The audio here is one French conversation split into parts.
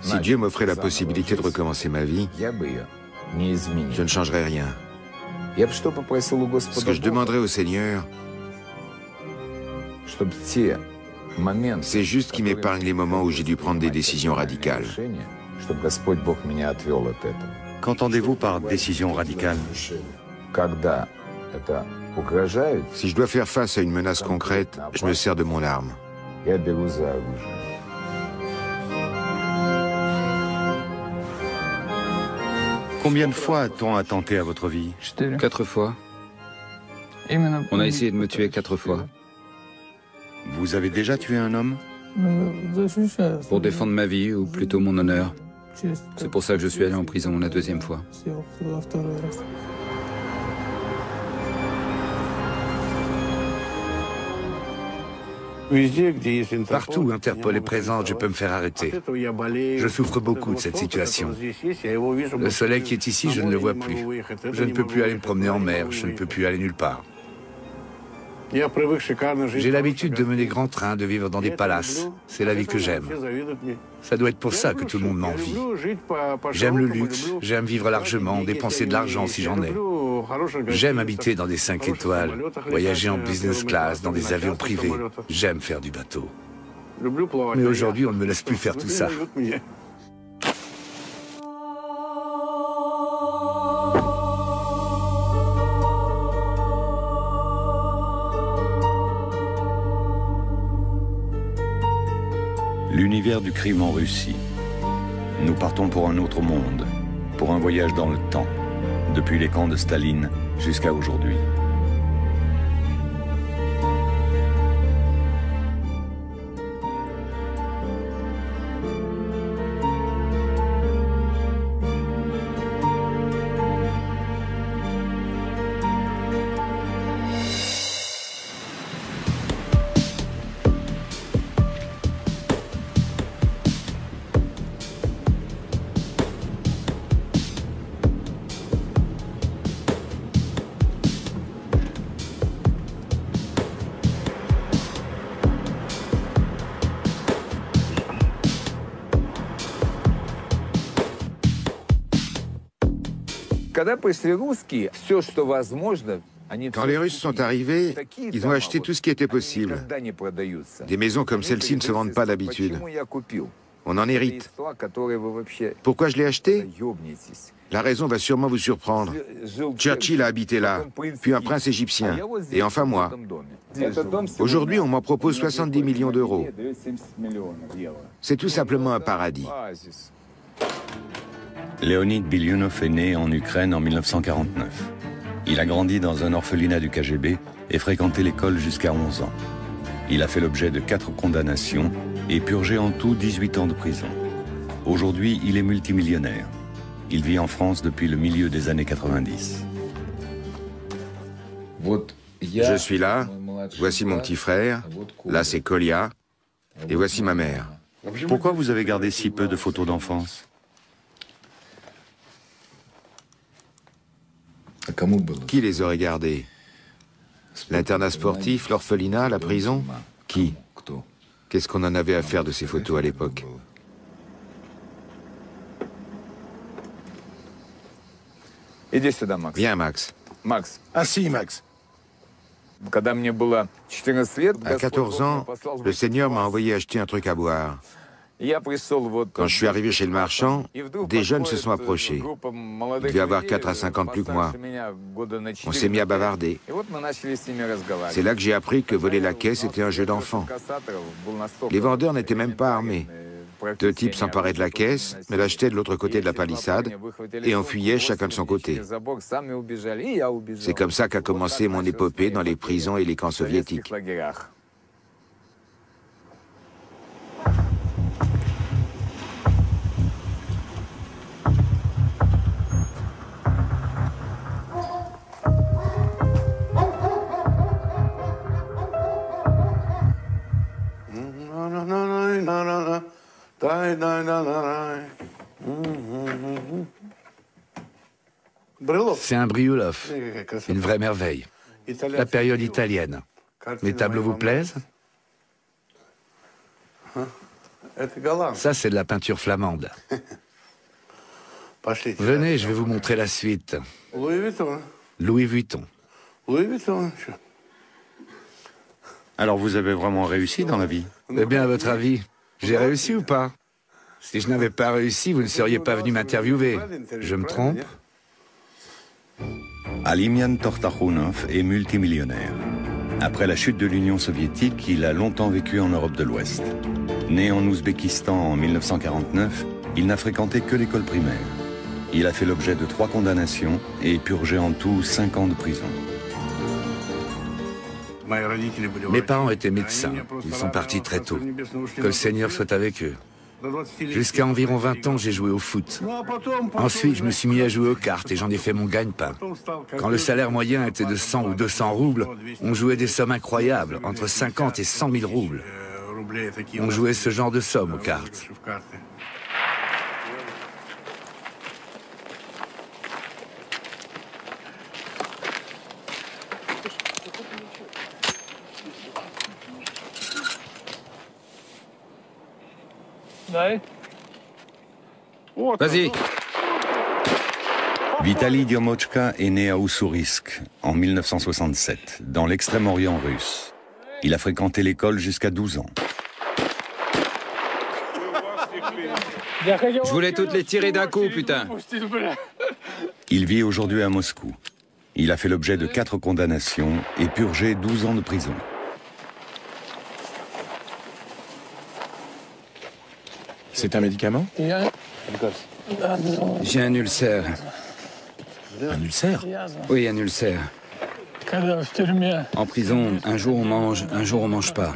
Si Dieu m'offrait la possibilité de recommencer ma vie, je ne changerais rien. Ce que je demanderais au Seigneur, c'est juste qu'il m'épargne les moments où j'ai dû prendre des décisions radicales. Qu'entendez-vous par décision radicale? Si je dois faire face à une menace concrète, je me sers de mon arme. Combien de fois a-t-on attenté à votre vie? 4 fois. On a essayé de me tuer 4 fois. Vous avez déjà tué un homme? Pour défendre ma vie, ou plutôt mon honneur. C'est pour ça que je suis allé en prison la 2e fois. Partout où Interpol est présent, je peux me faire arrêter. Je souffre beaucoup de cette situation. Le soleil qui est ici, je ne le vois plus. Je ne peux plus aller me promener en mer, je ne peux plus aller nulle part. J'ai l'habitude de mener grand train, de vivre dans des palaces. C'est la vie que j'aime. Ça doit être pour ça que tout le monde m'envie. J'aime le luxe, j'aime vivre largement, dépenser de l'argent si j'en ai. J'aime habiter dans des 5 étoiles, voyager en business class, dans des avions privés. J'aime faire du bateau. Mais aujourd'hui, on ne me laisse plus faire tout ça. L'univers du crime en Russie. Nous partons pour un autre monde, pour un voyage dans le temps, depuis les camps de Staline jusqu'à aujourd'hui. Quand les Russes sont arrivés, ils ont acheté tout ce qui était possible. Des maisons comme celle-ci ne se vendent pas d'habitude. On en hérite. Pourquoi je l'ai acheté? La raison va sûrement vous surprendre. Churchill a habité là, puis un prince égyptien, et enfin moi. Aujourd'hui, on m'en propose 70 millions d'euros. C'est tout simplement un paradis. Leonid Bilyunov est né en Ukraine en 1949. Il a grandi dans un orphelinat du KGB et fréquenté l'école jusqu'à 11 ans. Il a fait l'objet de 4 condamnations et purgé en tout 18 ans de prison. Aujourd'hui, il est multimillionnaire. Il vit en France depuis le milieu des années 90. Je suis là, voici mon petit frère, là c'est Kolya, et voici ma mère. Pourquoi vous avez gardé si peu de photos d'enfance? Qui les aurait gardés? L'internat sportif, l'orphelinat, la prison? Qui? Qu'est-ce qu'on en avait à faire de ces photos à l'époque? Viens, Max. Assis, Max. À 14 ans, le Seigneur m'a envoyé acheter un truc à boire. Quand je suis arrivé chez le marchand, des jeunes se sont approchés. Ils devaient avoir 4 à 5 ans de plus que moi. On s'est mis à bavarder. C'est là que j'ai appris que voler la caisse était un jeu d'enfant. Les vendeurs n'étaient même pas armés. 2 types s'emparaient de la caisse, me l'achetaient de l'autre côté de la palissade et enfuyaient chacun de son côté. C'est comme ça qu'a commencé mon épopée dans les prisons et les camps soviétiques. C'est un Brioulov, une vraie merveille. La période italienne. Mes tableaux vous plaisent? Ça, c'est de la peinture flamande. Venez, je vais vous montrer la suite. Louis Vuitton. Alors vous avez vraiment réussi dans la vie? Eh bien, à votre avis, j'ai réussi ou pas? Si je n'avais pas réussi, vous ne seriez pas venu m'interviewer. Je me trompe? Alimian Tortakhunov est multimillionnaire. Après la chute de l'Union soviétique, il a longtemps vécu en Europe de l'Ouest. Né en Ouzbékistan en 1949, il n'a fréquenté que l'école primaire. Il a fait l'objet de 3 condamnations et purgé en tout 5 ans de prison. Mes parents étaient médecins. Ils sont partis très tôt. Que le Seigneur soit avec eux. Jusqu'à environ 20 ans, j'ai joué au foot. Ensuite, je me suis mis à jouer aux cartes et j'en ai fait mon gagne-pain. Quand le salaire moyen était de 100 ou 200 roubles, on jouait des sommes incroyables, entre 50 et 100 000 roubles. On jouait ce genre de sommes aux cartes. Vas-y. Vitali Diomochka est né à Ussurisk en 1967, dans l'extrême-orient russe. Il a fréquenté l'école jusqu'à 12 ans. Je voulais toutes les tirer d'un coup, putain. Il vit aujourd'hui à Moscou. Il a fait l'objet de 4 condamnations et purgé 12 ans de prison. C'est un médicament? J'ai un ulcère. Un ulcère? Oui, un ulcère. En prison, un jour on mange, un jour on mange pas.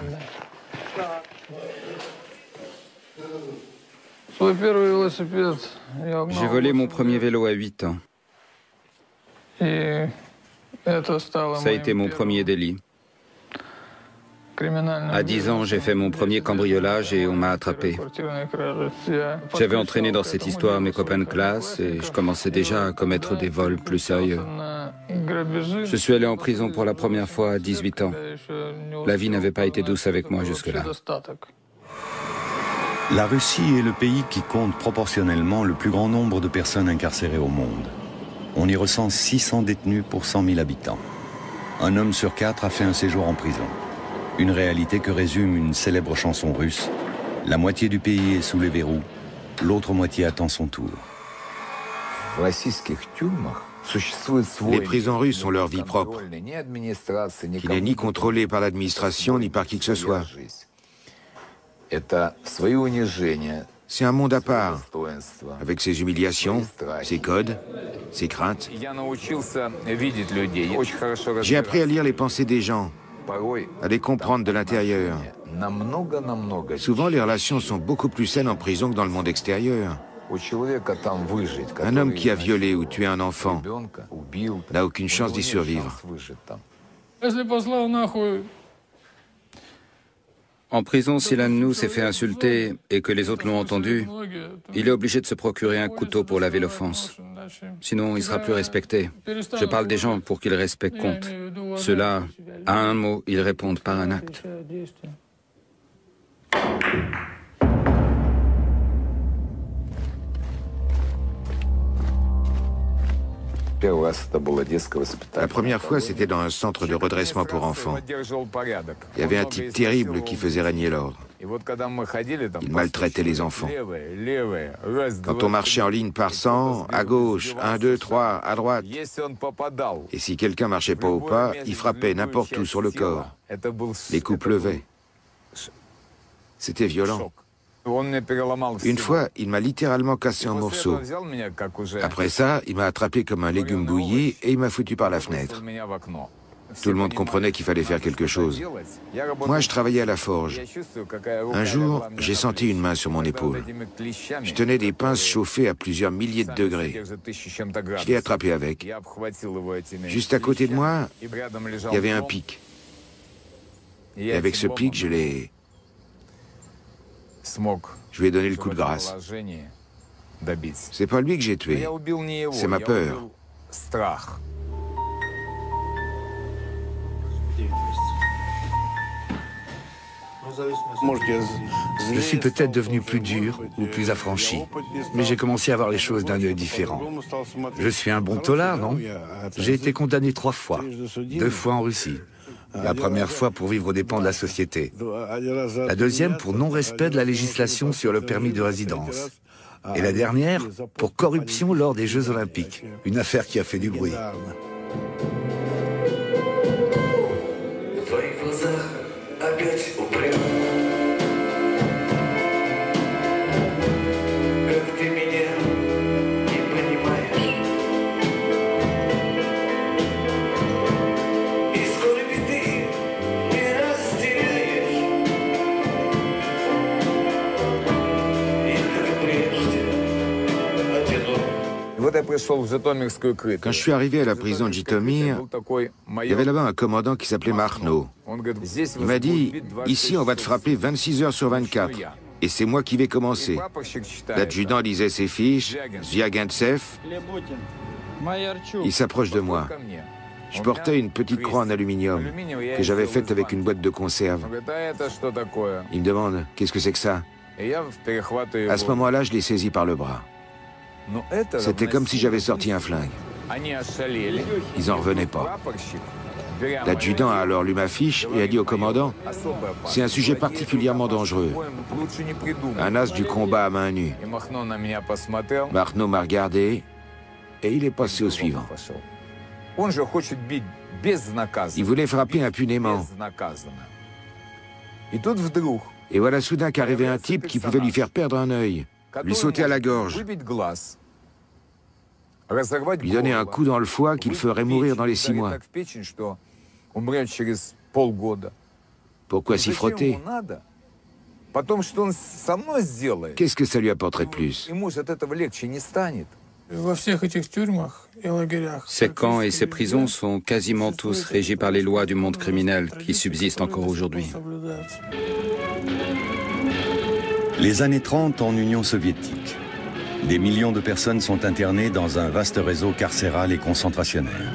J'ai volé mon premier vélo à 8 ans. Ça a été mon premier délit. À 10 ans, j'ai fait mon premier cambriolage et on m'a attrapé. J'avais entraîné dans cette histoire mes copains de classe et je commençais déjà à commettre des vols plus sérieux. Je suis allé en prison pour la première fois à 18 ans. La vie n'avait pas été douce avec moi jusque-là. La Russie est le pays qui compte proportionnellement le plus grand nombre de personnes incarcérées au monde. On y recense 600 détenus pour 100 000 habitants. Un homme sur 4 a fait un séjour en prison. Une réalité que résume une célèbre chanson russe. La moitié du pays est sous les verrous, l'autre moitié attend son tour. Les prisons russes ont leur vie propre, qui n'est ni contrôlée par l'administration ni par qui que ce soit. C'est un monde à part, avec ses humiliations, ses codes, ses craintes. J'ai appris à lire les pensées des gens, à les comprendre de l'intérieur. Souvent, les relations sont beaucoup plus saines en prison que dans le monde extérieur. Un homme qui a violé ou tué un enfant n'a aucune chance d'y survivre. En prison, si l'un de nous s'est fait insulter et que les autres l'ont entendu, il est obligé de se procurer un couteau pour laver l'offense. Sinon, il sera plus respecté. Je parle des gens pour qu'ils respectent compte. Ceux-là, à un mot, ils répondent par un acte. La première fois, c'était dans un centre de redressement pour enfants. Il y avait un type terrible qui faisait régner l'ordre. Il maltraitait les enfants. Quand on marchait en ligne par 100, à gauche, 1, 2, 3, à droite. Et si quelqu'un marchait pas au pas, il frappait n'importe où sur le corps. Les coups pleuvaient. C'était violent. Une fois, il m'a littéralement cassé en morceaux. Après ça, il m'a attrapé comme un légume bouilli et il m'a foutu par la fenêtre. Tout le monde comprenait qu'il fallait faire quelque chose. Moi, je travaillais à la forge. Un jour, j'ai senti une main sur mon épaule. Je tenais des pinces chauffées à plusieurs milliers de degrés. Je l'ai attrapé avec. Juste à côté de moi, il y avait un pic. Et avec ce pic, je lui ai donné le coup de grâce. C'est pas lui que j'ai tué, c'est ma peur. Je suis peut-être devenu plus dur ou plus affranchi, mais j'ai commencé à voir les choses d'un œil différent. Je suis un bon tolard, non? J'ai été condamné 3 fois, 2 fois en Russie. La première fois pour vivre aux dépens de la société. La deuxième pour non-respect de la législation sur le permis de résidence. Et la dernière pour corruption lors des Jeux Olympiques. Une affaire qui a fait du bruit. Quand je suis arrivé à la prison de Jitomir, il y avait là-bas un commandant qui s'appelait Marno. Il m'a dit, ici on va te frapper 26 heures sur 24. Et c'est moi qui vais commencer. L'adjudant lisait ses fiches, Zviagintsev. Il s'approche de moi. Je portais une petite croix en aluminium que j'avais faite avec une boîte de conserve. Il me demande, qu'est-ce que c'est que ça? À ce moment-là, je l'ai saisi par le bras. C'était comme si j'avais sorti un flingue. Ils n'en revenaient pas. L'adjudant a alors lu ma fiche et a dit au commandant, « C'est un sujet particulièrement dangereux. Un as du combat à main nue. » Marno m'a regardé et il est passé au suivant. Il voulait frapper impunément. Et voilà soudain qu'arrivait un type qui pouvait lui faire perdre un œil, lui sauter à la gorge, lui donner un coup dans le foie qu'il ferait mourir dans les 6 mois. Pourquoi s'y frotter? Qu'est-ce que ça lui apporterait de plus? Ces camps et ces prisons sont quasiment tous régis par les lois du monde criminel qui subsistent encore aujourd'hui. Les années 30 en Union soviétique. Des millions de personnes sont internées dans un vaste réseau carcéral et concentrationnaire.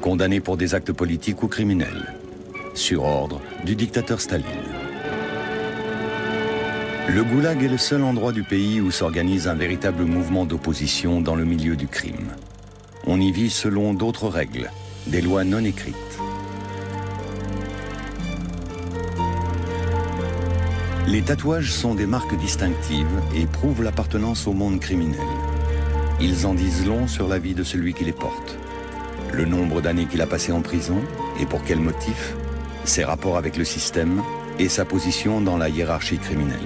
Condamnées pour des actes politiques ou criminels, sur ordre du dictateur Staline. Le goulag est le seul endroit du pays où s'organise un véritable mouvement d'opposition dans le milieu du crime. On y vit selon d'autres règles, des lois non écrites. Les tatouages sont des marques distinctives et prouvent l'appartenance au monde criminel. Ils en disent long sur la vie de celui qui les porte. Le nombre d'années qu'il a passé en prison et pour quel motif, ses rapports avec le système et sa position dans la hiérarchie criminelle.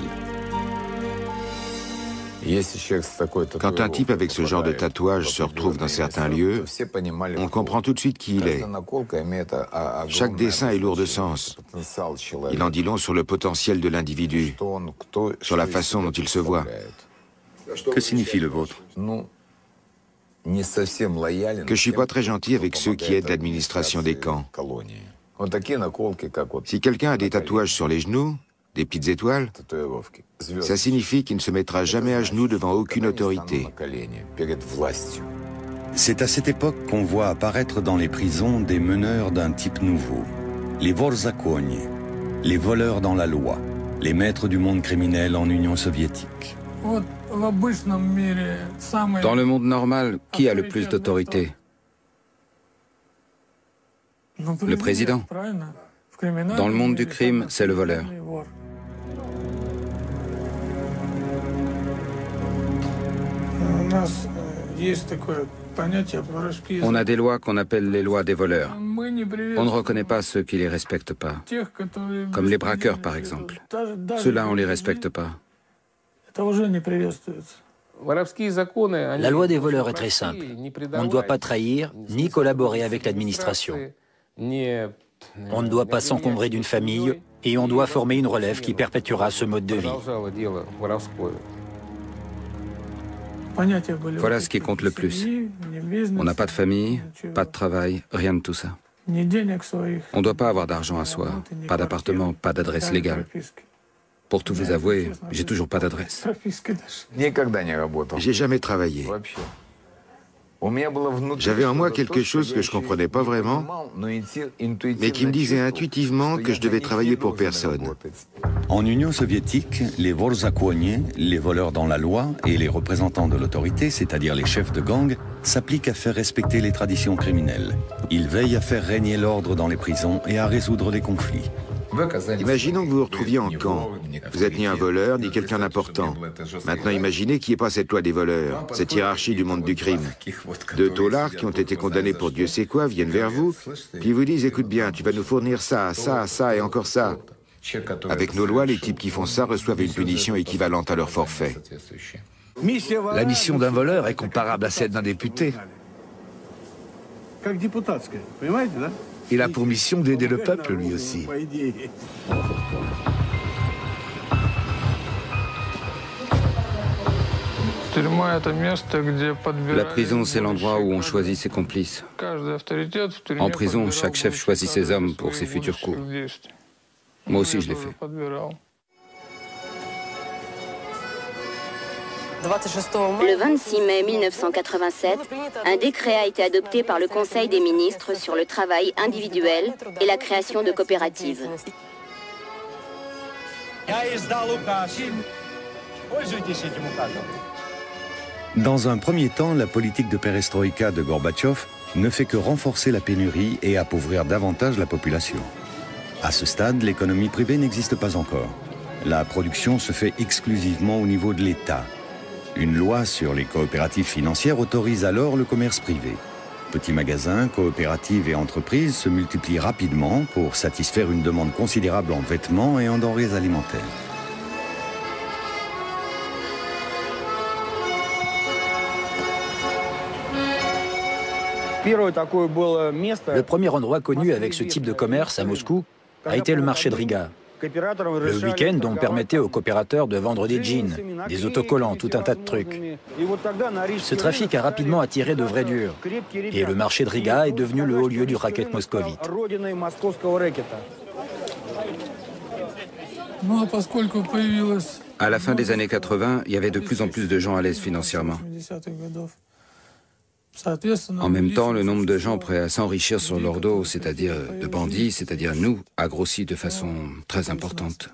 Quand un type avec ce genre de tatouage se retrouve dans certains lieux, on comprend tout de suite qui il est. Chaque dessin est lourd de sens. Il en dit long sur le potentiel de l'individu, sur la façon dont il se voit. Que signifie le vôtre? Que je suis pas très gentil avec ceux qui aident l'administration des camps. Si quelqu'un a des tatouages sur les genoux, des petites étoiles, ça signifie qu'il ne se mettra jamais à genoux devant aucune autorité. C'est à cette époque qu'on voit apparaître dans les prisons des meneurs d'un type nouveau. Les vorzakoni, les voleurs dans la loi, les maîtres du monde criminel en Union soviétique. Dans le monde normal, qui a le plus d'autorité? Le président. Dans le monde du crime, c'est le voleur. On a des lois qu'on appelle les lois des voleurs. On ne reconnaît pas ceux qui les respectent pas. Comme les braqueurs, par exemple. Ceux-là, on les respecte pas. La loi des voleurs est très simple. On ne doit pas trahir ni collaborer avec l'administration. On ne doit pas s'encombrer d'une famille et on doit former une relève qui perpétuera ce mode de vie. Voilà ce qui compte le plus. On n'a pas de famille, pas de travail, rien de tout ça. On ne doit pas avoir d'argent à soi, pas d'appartement, pas d'adresse légale. Pour tout vous avouer, j'ai toujours pas d'adresse. J'ai jamais travaillé. J'avais en moi quelque chose que je ne comprenais pas vraiment, mais qui me disait intuitivement que je devais travailler pour personne. En Union soviétique, les vorzakonie, les voleurs dans la loi, et les représentants de l'autorité, c'est-à-dire les chefs de gang, s'appliquent à faire respecter les traditions criminelles. Ils veillent à faire régner l'ordre dans les prisons et à résoudre les conflits. Imaginons que vous vous retrouviez en camp. Vous êtes ni un voleur, ni quelqu'un d'important. Maintenant, imaginez qu'il n'y ait pas cette loi des voleurs, cette hiérarchie du monde du crime. Deux taulards qui ont été condamnés pour Dieu sait quoi viennent vers vous, puis vous disent, écoute bien, tu vas nous fournir ça, ça, ça et encore ça. Avec nos lois, les types qui font ça reçoivent une punition équivalente à leur forfait. La mission d'un voleur est comparable à celle d'un député. Il a pour mission d'aider le peuple, lui aussi. La prison, c'est l'endroit où on choisit ses complices. En prison, chaque chef choisit ses hommes pour ses futurs coups. Moi aussi, je l'ai fait. Le 26 mai 1987, un décret a été adopté par le Conseil des ministres sur le travail individuel et la création de coopératives. Dans un premier temps, la politique de perestroïka de Gorbatchev ne fait que renforcer la pénurie et appauvrir davantage la population. À ce stade, l'économie privée n'existe pas encore. La production se fait exclusivement au niveau de l'État. Une loi sur les coopératives financières autorise alors le commerce privé. Petits magasins, coopératives et entreprises se multiplient rapidement pour satisfaire une demande considérable en vêtements et en denrées alimentaires. Le premier endroit connu avec ce type de commerce à Moscou a été le marché de Riga. Le week-end, on permettait aux coopérateurs de vendre des jeans, des autocollants, tout un tas de trucs. Ce trafic a rapidement attiré de vrais durs. Et le marché de Riga est devenu le haut lieu du racket moscovite. À la fin des années 80, il y avait de plus en plus de gens à l'aise financièrement. En même temps, le nombre de gens prêts à s'enrichir sur leur dos, c'est-à-dire de bandits, c'est-à-dire nous, a grossi de façon très importante.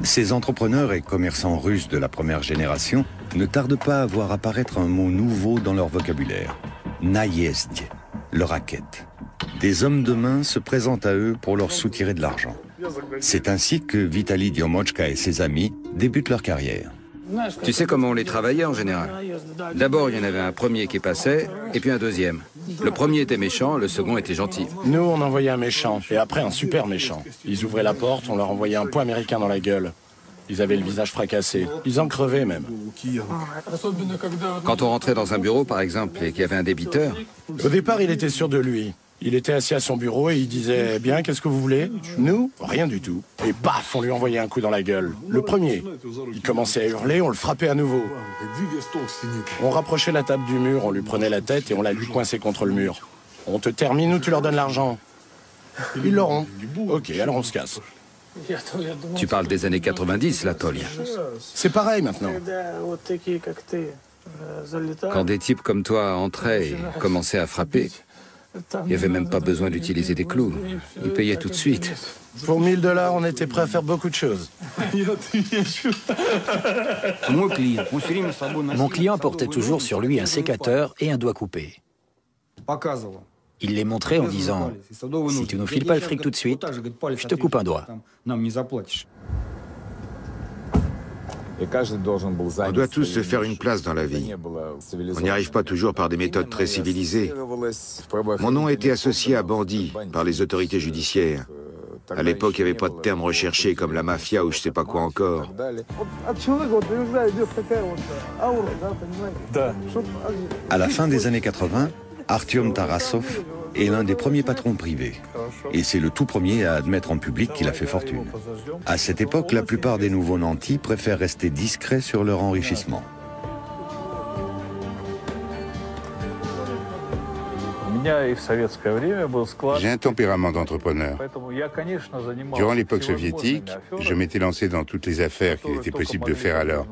Ces entrepreneurs et commerçants russes de la première génération ne tardent pas à voir apparaître un mot nouveau dans leur vocabulaire. Naïezdie, le racket. Des hommes de main se présentent à eux pour leur soutirer de l'argent. C'est ainsi que Vitali Diomochka et ses amis débutent leur carrière. Tu sais comment on les travaillait en général? D'abord, il y en avait un premier qui passait, et puis un deuxième. Le premier était méchant, le second était gentil. Nous, on envoyait un méchant, et après un super méchant. Ils ouvraient la porte, on leur envoyait un pot américain dans la gueule. Ils avaient le visage fracassé. Ils en crevaient même. Quand on rentrait dans un bureau, par exemple, et qu'il y avait un débiteur... Au départ, il était sûr de lui. Il était assis à son bureau et il disait « Bien, qu'est-ce que vous voulez ?» Nous, rien du tout. Et paf, on lui envoyait un coup dans la gueule. Le premier. Il commençait à hurler, on le frappait à nouveau. On rapprochait la table du mur, on lui prenait la tête et on la lui coinçait contre le mur. On te termine ou tu leur donnes l'argent? Ils l'auront. Ok, alors on se casse. Tu parles des années 90, là, Tolia. C'est pareil maintenant. Quand des types comme toi entraient et commençaient à frapper, il n'y avait même pas besoin d'utiliser des clous. Ils payaient tout de suite. Pour 1 000 $, on était prêt à faire beaucoup de choses. Mon client portait toujours sur lui un sécateur et un doigt coupé. Il les montrait en disant « Si tu nous files pas le fric tout de suite, je te coupe un doigt. » On doit tous se faire une place dans la vie. On n'y arrive pas toujours par des méthodes très civilisées. Mon nom a été associé à bandit par les autorités judiciaires. À l'époque, il n'y avait pas de terme recherché comme la mafia ou je ne sais pas quoi encore. À la fin des années 80, Artyom Tarasov est l'un des premiers patrons privés. Et c'est le tout premier à admettre en public qu'il a fait fortune. À cette époque, la plupart des nouveaux nantis préfèrent rester discrets sur leur enrichissement. J'ai un tempérament d'entrepreneur. Durant l'époque soviétique, je m'étais lancé dans toutes les affaires qu'il était possible de faire alors.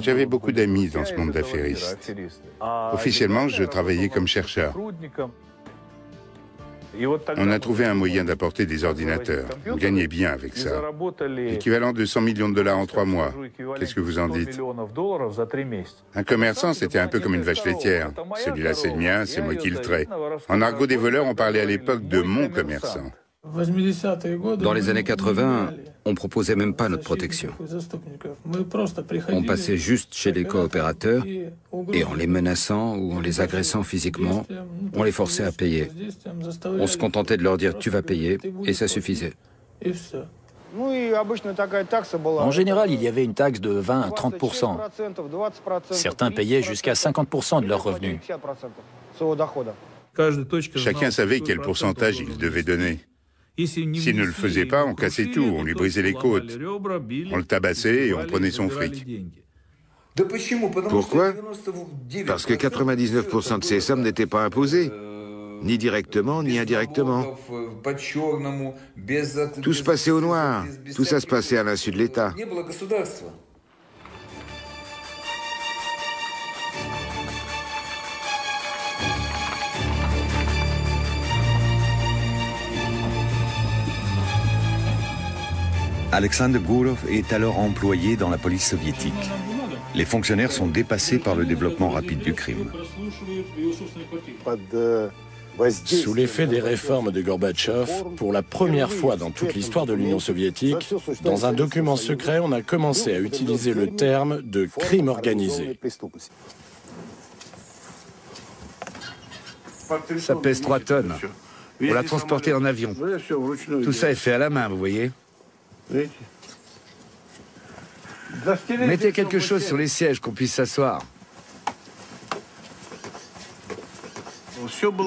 J'avais beaucoup d'amis dans ce monde d'affairistes. Officiellement, je travaillais comme chercheur. On a trouvé un moyen d'apporter des ordinateurs. On gagnait bien avec ça. L'équivalent de 100 millions de dollars en 3 mois. Qu'est-ce que vous en dites? Un commerçant, c'était un peu comme une vache laitière. Celui-là, c'est le mien, c'est moi qui le trais. En argot des voleurs, on parlait à l'époque de mon commerçant. Dans les années 80, on proposait même pas notre protection. On passait juste chez les coopérateurs et en les menaçant ou en les agressant physiquement, on les forçait à payer. On se contentait de leur dire « tu vas payer » et ça suffisait. En général, il y avait une taxe de 20 à 30%. Certains payaient jusqu'à 50% de leurs revenus. Chacun savait quel pourcentage il devait donner. S'il ne le faisait pas, on cassait tout, on lui brisait les côtes. On le tabassait et on prenait son fric. Pourquoi? Parce que 99% de ces sommes n'étaient pas imposées, ni directement, ni indirectement. Tout se passait au noir, tout ça se passait à l'insu de l'État. Alexander Gurov est alors employé dans la police soviétique. Les fonctionnaires sont dépassés par le développement rapide du crime. Sous l'effet des réformes de Gorbatchev, pour la première fois dans toute l'histoire de l'Union soviétique, dans un document secret, on a commencé à utiliser le terme de crime organisé. Ça pèse 3 tonnes. On l'a transporté en avion. Tout ça est fait à la main, vous voyez. Mettez quelque chose sur les sièges, qu'on puisse s'asseoir.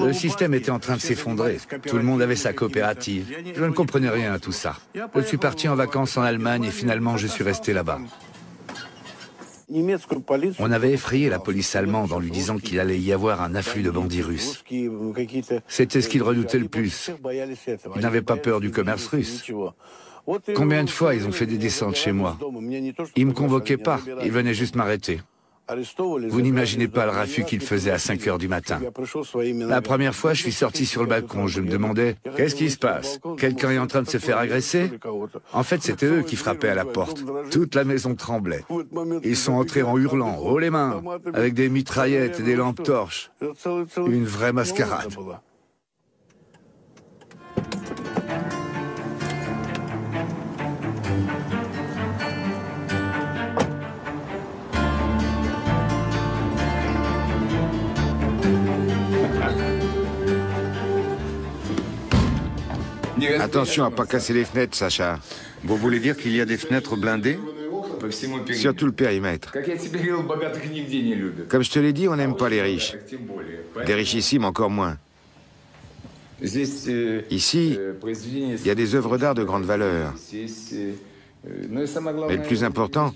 Le système était en train de s'effondrer. Tout le monde avait sa coopérative. Je ne comprenais rien à tout ça. Je suis parti en vacances en Allemagne et finalement je suis resté là-bas. On avait effrayé la police allemande en lui disant qu'il allait y avoir un afflux de bandits russes. C'était ce qu'ils redoutaient le plus. Ils n'avaient pas peur du commerce russe. Combien de fois ils ont fait des descentes chez moi? Ils ne me convoquaient pas, ils venaient juste m'arrêter. Vous n'imaginez pas le raffut qu'ils faisaient à 5 heures du matin. La première fois, je suis sorti sur le balcon, je me demandais, qu'est-ce qui se passe? Quelqu'un est en train de se faire agresser? En fait, c'était eux qui frappaient à la porte. Toute la maison tremblait. Ils sont entrés en hurlant, haut les mains, avec des mitraillettes et des lampes torches. Une vraie mascarade. Attention à ne pas casser les fenêtres, Sacha. Vous voulez dire qu'il y a des fenêtres blindées? Sur tout le périmètre. Comme je te l'ai dit, on n'aime pas les riches. Les richissimes encore moins. Ici, il y a des œuvres d'art de grande valeur. Mais le plus important,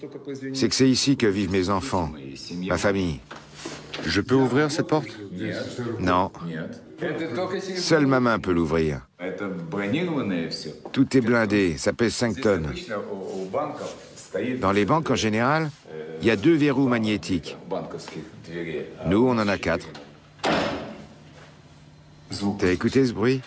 c'est que c'est ici que vivent mes enfants, ma famille. Je peux ouvrir cette porte? Non. Seule ma main peut l'ouvrir. Tout est blindé, ça pèse 5 tonnes. Dans les banques, en général, il y a 2 verrous magnétiques. Nous, on en a 4. T'as écouté ce bruit?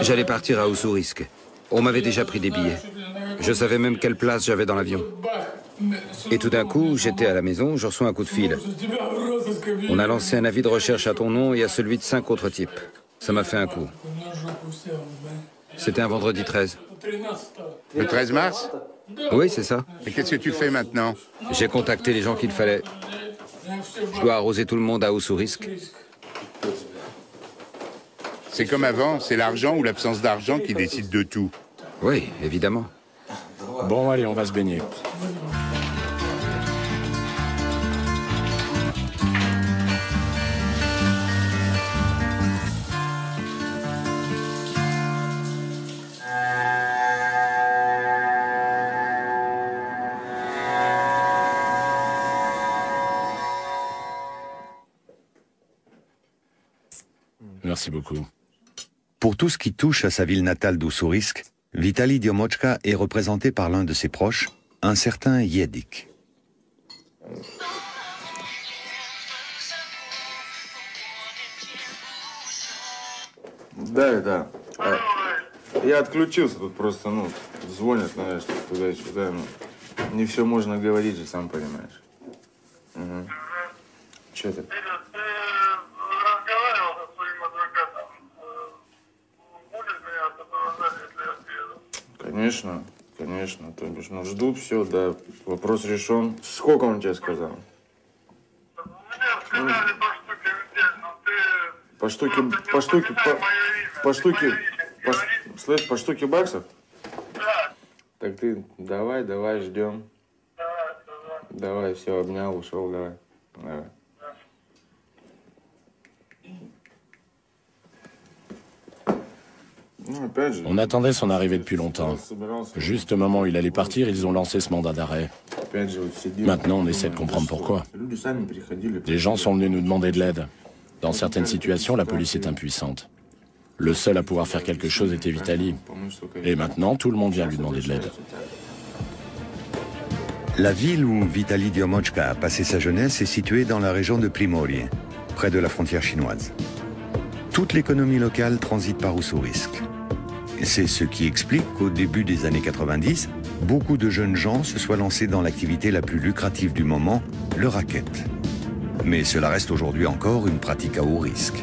J'allais partir à Ussurisk. On m'avait déjà pris des billets. Je savais même quelle place j'avais dans l'avion. Et tout d'un coup, j'étais à la maison, je reçois un coup de fil. On a lancé un avis de recherche à ton nom et à celui de 5 autres types. Ça m'a fait un coup. C'était un vendredi 13. Le 13 mars? Oui, c'est ça. Et qu'est-ce que tu fais maintenant? J'ai contacté les gens qu'il fallait. Je dois arroser tout le monde à Ussurisk. C'est comme avant, c'est l'argent ou l'absence d'argent qui décide de tout. Oui, évidemment. Bon, allez, on va se baigner. Merci beaucoup. Pour tout ce qui touche à sa ville natale d'Ussurisk, Vitali Diomochka est représenté par l'un de ses proches, un certain Yedik. Да. Я отключился, тут просто, звонят, знаешь, туда и сюда, не все можно говорить же, сам понимаешь. Угу. Че ты? Ты разговаривал со своим адвокатом? Будет меня сопровождать, если я приеду? Конечно, то бишь, ждут, все, да, вопрос решен. Сколько он тебе сказал? Мне сказали по штуке взять, но ты... По штуке баксов? Да. Так ты давай, ждем. Давай, все, обнял, ушел, давай. On attendait son arrivée depuis longtemps. Juste au moment où il allait partir, ils ont lancé ce mandat d'arrêt. Maintenant, on essaie de comprendre pourquoi. Les gens sont venus nous demander de l'aide. Dans certaines situations, la police est impuissante. Le seul à pouvoir faire quelque chose était Vitali. Et maintenant, tout le monde vient lui demander de l'aide. La ville où Vitali Diomochka a passé sa jeunesse est située dans la région de Primorje, près de la frontière chinoise. Toute l'économie locale transite par Ussurisk. C'est ce qui explique qu'au début des années 90, beaucoup de jeunes gens se soient lancés dans l'activité la plus lucrative du moment, le racket. Mais cela reste aujourd'hui encore une pratique à haut risque.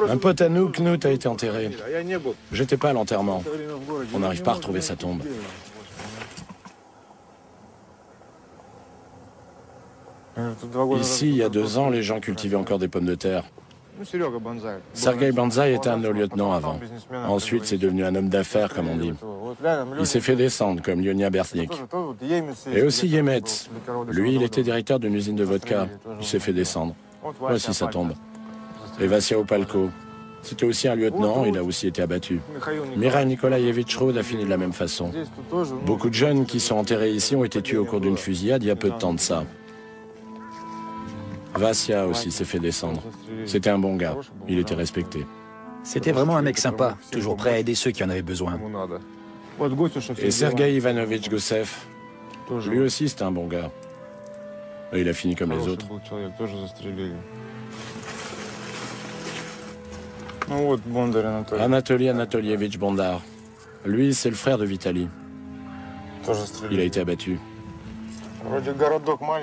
Un pote à nous, Knut, a été enterré. J'étais pas à l'enterrement. On n'arrive pas à retrouver sa tombe. Ici, il y a 2 ans, les gens cultivaient encore des pommes de terre. Sergei Banzai était un de nos lieutenants avant. Ensuite, c'est devenu un homme d'affaires, comme on dit. Il s'est fait descendre, comme Lyonia Bertnik. Et aussi Yemet. Lui, il était directeur d'une usine de vodka. Il s'est fait descendre. Voici sa tombe. Et Vassia Opalko. C'était aussi un lieutenant, il a aussi été abattu. Mikhail Nikolaevitch Rod a fini de la même façon. Beaucoup de jeunes qui sont enterrés ici ont été tués au cours d'une fusillade il y a peu de temps de ça. Vassia aussi s'est fait descendre. C'était un bon gars, il était respecté. C'était vraiment un mec sympa, toujours prêt à aider ceux qui en avaient besoin. Et Sergei Ivanovitch Gossev, lui aussi c'était un bon gars. Et il a fini comme les autres. Anatoly Anatolievitch Bondar. Lui, c'est le frère de Vitali. Il a été abattu.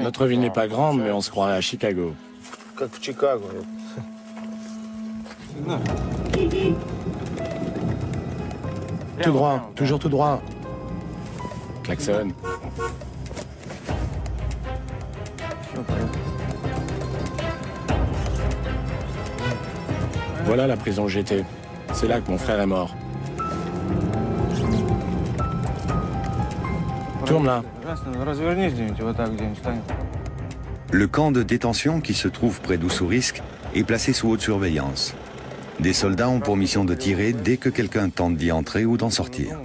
Notre ville n'est pas grande, mais on se croirait à Chicago. Tout droit, toujours tout droit. Klaxon. Voilà la prison où j'étais. C'est là que mon frère est mort. Tourne là. Le camp de détention qui se trouve près d'Ussurisk est placé sous haute surveillance. Des soldats ont pour mission de tirer dès que quelqu'un tente d'y entrer ou d'en sortir.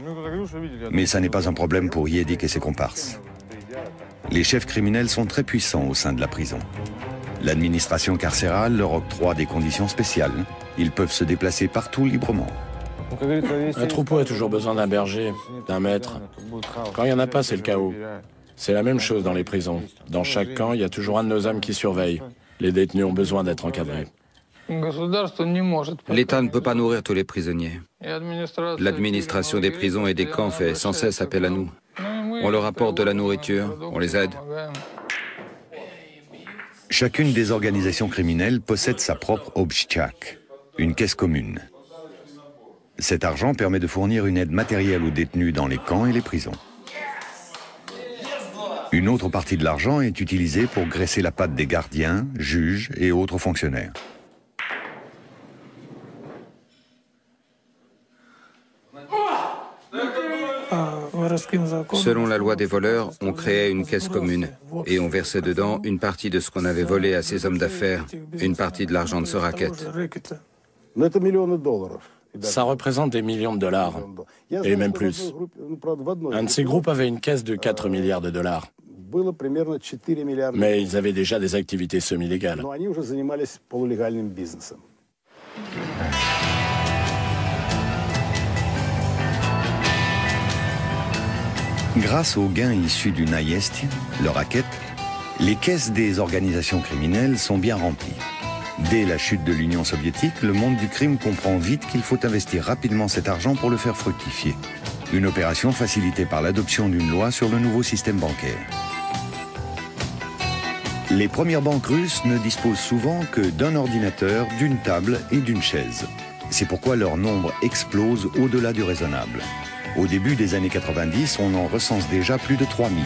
Mais ça n'est pas un problème pour Yedik et ses comparses. Les chefs criminels sont très puissants au sein de la prison. L'administration carcérale leur octroie des conditions spéciales. Ils peuvent se déplacer partout librement. Un troupeau a toujours besoin d'un berger, d'un maître. Quand il n'y en a pas, c'est le chaos. C'est la même chose dans les prisons. Dans chaque camp, il y a toujours un de nos hommes qui surveille. Les détenus ont besoin d'être encadrés. L'État ne peut pas nourrir tous les prisonniers. L'administration des prisons et des camps fait sans cesse appel à nous. On leur apporte de la nourriture, on les aide. Chacune des organisations criminelles possède sa propre obchtchak, une caisse commune. Cet argent permet de fournir une aide matérielle aux détenus dans les camps et les prisons. Une autre partie de l'argent est utilisée pour graisser la patte des gardiens, juges et autres fonctionnaires. Selon la loi des voleurs, on créait une caisse commune et on versait dedans une partie de ce qu'on avait volé à ces hommes d'affaires, une partie de l'argent de ce racket. Ça représente des millions de dollars, et même plus. Un de ces groupes avait une caisse de 4 milliards de dollars. Mais ils avaient déjà des activités semi-légales. Grâce aux gains issus du naïesti, le racket, les caisses des organisations criminelles sont bien remplies. Dès la chute de l'Union soviétique, le monde du crime comprend vite qu'il faut investir rapidement cet argent pour le faire fructifier. Une opération facilitée par l'adoption d'une loi sur le nouveau système bancaire. Les premières banques russes ne disposent souvent que d'un ordinateur, d'une table et d'une chaise. C'est pourquoi leur nombre explose au-delà du raisonnable. Au début des années 90, on en recense déjà plus de 3000.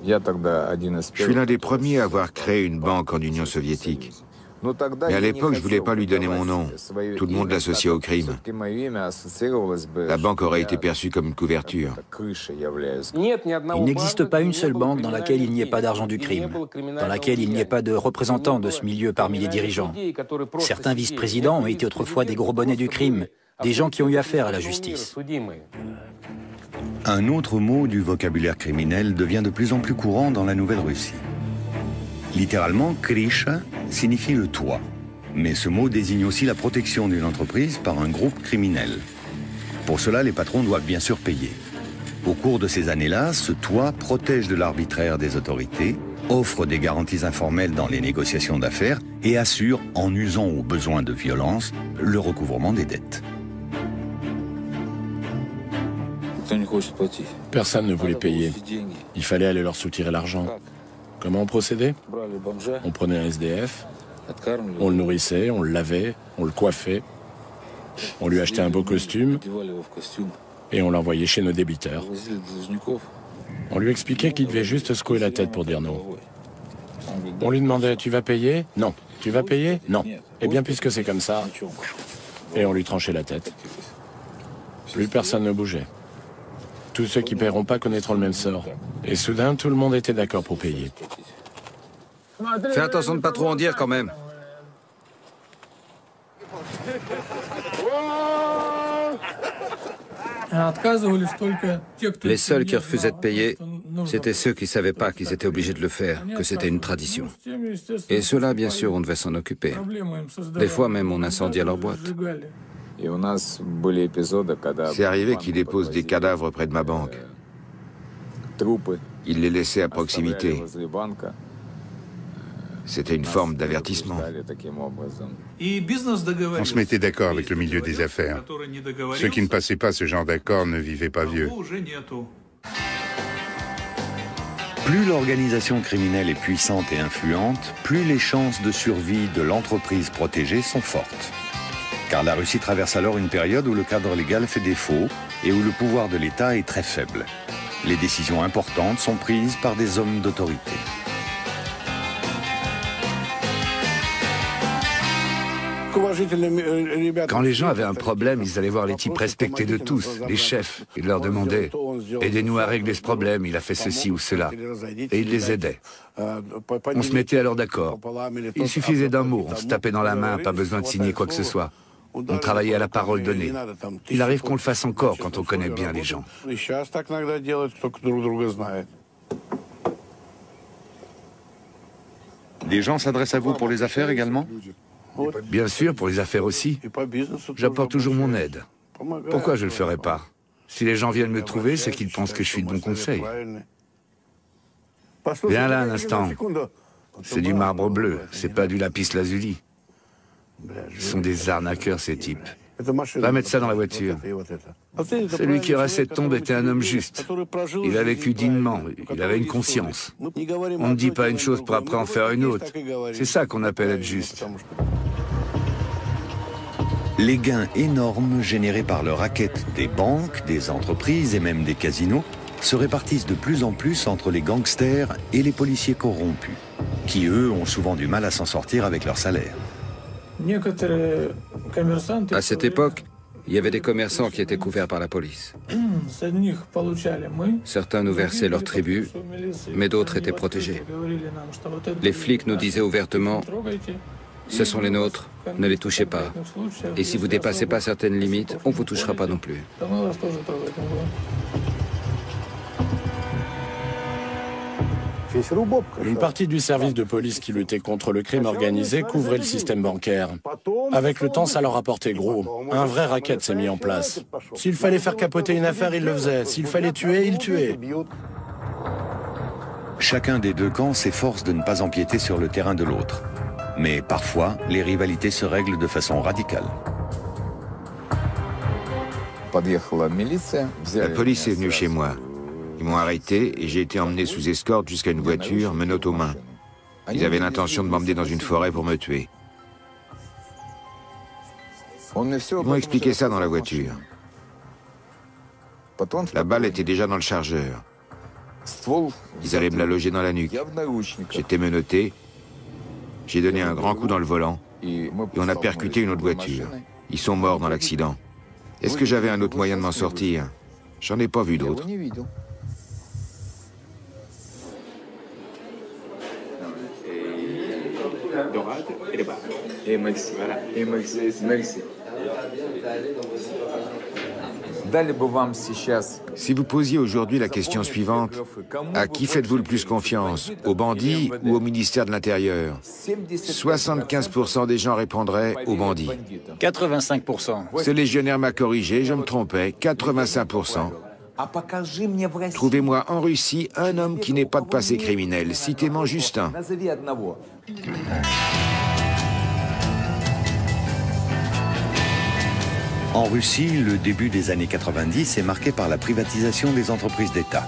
Je suis l'un des premiers à avoir créé une banque en Union soviétique. Mais à l'époque, je ne voulais pas lui donner mon nom. Tout le monde l'associait au crime. La banque aurait été perçue comme une couverture. Il n'existe pas une seule banque dans laquelle il n'y ait pas d'argent du crime, dans laquelle il n'y ait pas de représentants de ce milieu parmi les dirigeants. Certains vice-présidents ont été autrefois des gros bonnets du crime, des gens qui ont eu affaire à la justice. Un autre mot du vocabulaire criminel devient de plus en plus courant dans la Nouvelle-Russie. Littéralement, krisha signifie le toit. Mais ce mot désigne aussi la protection d'une entreprise par un groupe criminel. Pour cela, les patrons doivent bien sûr payer. Au cours de ces années-là, ce toit protège de l'arbitraire des autorités, offre des garanties informelles dans les négociations d'affaires et assure, en usant au besoin de violence, le recouvrement des dettes. Personne ne voulait payer. Il fallait aller leur soutirer l'argent. Comment on procédait? On prenait un SDF, on le nourrissait, on le lavait, on le coiffait, on lui achetait un beau costume et on l'envoyait chez nos débiteurs. On lui expliquait qu'il devait juste secouer la tête pour dire non. On lui demandait « Tu vas payer ?»« Non. »« Tu vas payer ?»« Non. » Eh bien, puisque c'est comme ça, et on lui tranchait la tête. Plus personne ne bougeait. Tous ceux qui ne paieront pas connaîtront le même sort. Et soudain, tout le monde était d'accord pour payer. Fais attention de ne pas trop en dire quand même. Les seuls qui refusaient de payer, c'était ceux qui ne savaient pas qu'ils étaient obligés de le faire, que c'était une tradition. Et ceux-là, bien sûr, on devait s'en occuper. Des fois même, on incendiait leur boîte. C'est arrivé qu'il dépose des cadavres près de ma banque. Il les laissait à proximité. C'était une forme d'avertissement. On se mettait d'accord avec le milieu des affaires. Ceux qui ne passaient pas ce genre d'accord ne vivaient pas vieux. Plus l'organisation criminelle est puissante et influente, plus les chances de survie de l'entreprise protégée sont fortes. Car la Russie traverse alors une période où le cadre légal fait défaut et où le pouvoir de l'État est très faible. Les décisions importantes sont prises par des hommes d'autorité. Quand les gens avaient un problème, ils allaient voir les types respectés de tous, les chefs. Ils leur demandaient « Aidez-nous à régler ce problème, il a fait ceci ou cela ». Et ils les aidaient. On se mettait alors d'accord. Il suffisait d'un mot, on se tapait dans la main, pas besoin de signer quoi que ce soit. On travaillait à la parole donnée. Il arrive qu'on le fasse encore quand on connaît bien les gens. Des gens s'adressent à vous pour les affaires également? Bien sûr, pour les affaires aussi. J'apporte toujours mon aide. Pourquoi je ne le ferais pas? Si les gens viennent me trouver, c'est qu'ils pensent que je suis de bon conseil. Viens là un instant. C'est du marbre bleu, c'est pas du lapis lazuli. Ce sont des arnaqueurs, ces types. Va mettre ça dans la voiture. Celui qui aurait cette tombe était un homme juste. Il a vécu dignement, il avait une conscience. On ne dit pas une chose pour après en faire une autre. C'est ça qu'on appelle être juste. Les gains énormes générés par le racket des banques, des entreprises et même des casinos se répartissent de plus en plus entre les gangsters et les policiers corrompus, qui eux ont souvent du mal à s'en sortir avec leur salaire. À cette époque, il y avait des commerçants qui étaient couverts par la police. Certains nous versaient leur tribut, mais d'autres étaient protégés. Les flics nous disaient ouvertement « Ce sont les nôtres, ne les touchez pas. Et si vous ne dépassez pas certaines limites, on ne vous touchera pas non plus. Une partie du service de police qui luttait contre le crime organisé couvrait le système bancaire. Avec le temps, ça leur apportait gros. Un vrai racket s'est mis en place. S'il fallait faire capoter une affaire, ils le faisaient. S'il fallait tuer, ils tuaient. Chacun des deux camps s'efforce de ne pas empiéter sur le terrain de l'autre. Mais parfois, les rivalités se règlent de façon radicale. La police est venue chez moi. Ils m'ont arrêté et j'ai été emmené sous escorte jusqu'à une voiture, menottes aux mains. Ils avaient l'intention de m'emmener dans une forêt pour me tuer. Ils m'ont expliqué ça dans la voiture. La balle était déjà dans le chargeur. Ils allaient me la loger dans la nuque. J'étais menotté. J'ai donné un grand coup dans le volant et on a percuté une autre voiture. Ils sont morts dans l'accident. Est-ce que j'avais un autre moyen de m'en sortir? J'en ai pas vu d'autre. Si vous posiez aujourd'hui la question suivante, à qui faites-vous le plus confiance, aux bandits ou au ministère de l'Intérieur? 75% des gens répondraient aux bandits. 85%. Ce légionnaire m'a corrigé, je me trompais, 85%. Trouvez-moi en Russie un homme qui n'ait pas de passé criminel. Citez-moi juste un. En Russie, le début des années 90 est marqué par la privatisation des entreprises d'État.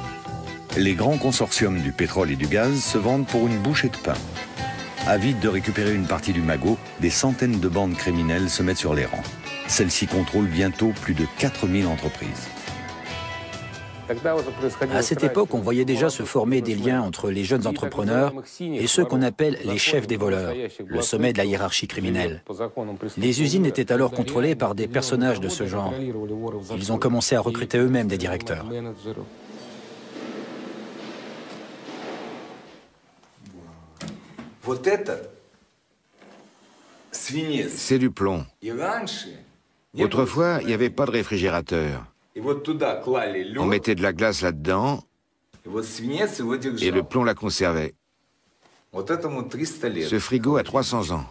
Les grands consortiums du pétrole et du gaz se vendent pour une bouchée de pain. Avides de récupérer une partie du magot, des centaines de bandes criminelles se mettent sur les rangs. Celles-ci contrôlent bientôt plus de 4000 entreprises. À cette époque, on voyait déjà se former des liens entre les jeunes entrepreneurs et ceux qu'on appelle les chefs des voleurs, le sommet de la hiérarchie criminelle. Les usines étaient alors contrôlées par des personnages de ce genre. Ils ont commencé à recruter eux-mêmes des directeurs. C'est du plomb. Autrefois, il n'y avait pas de réfrigérateur. On mettait de la glace là-dedans et le plomb la conservait. Ce frigo a 300 ans.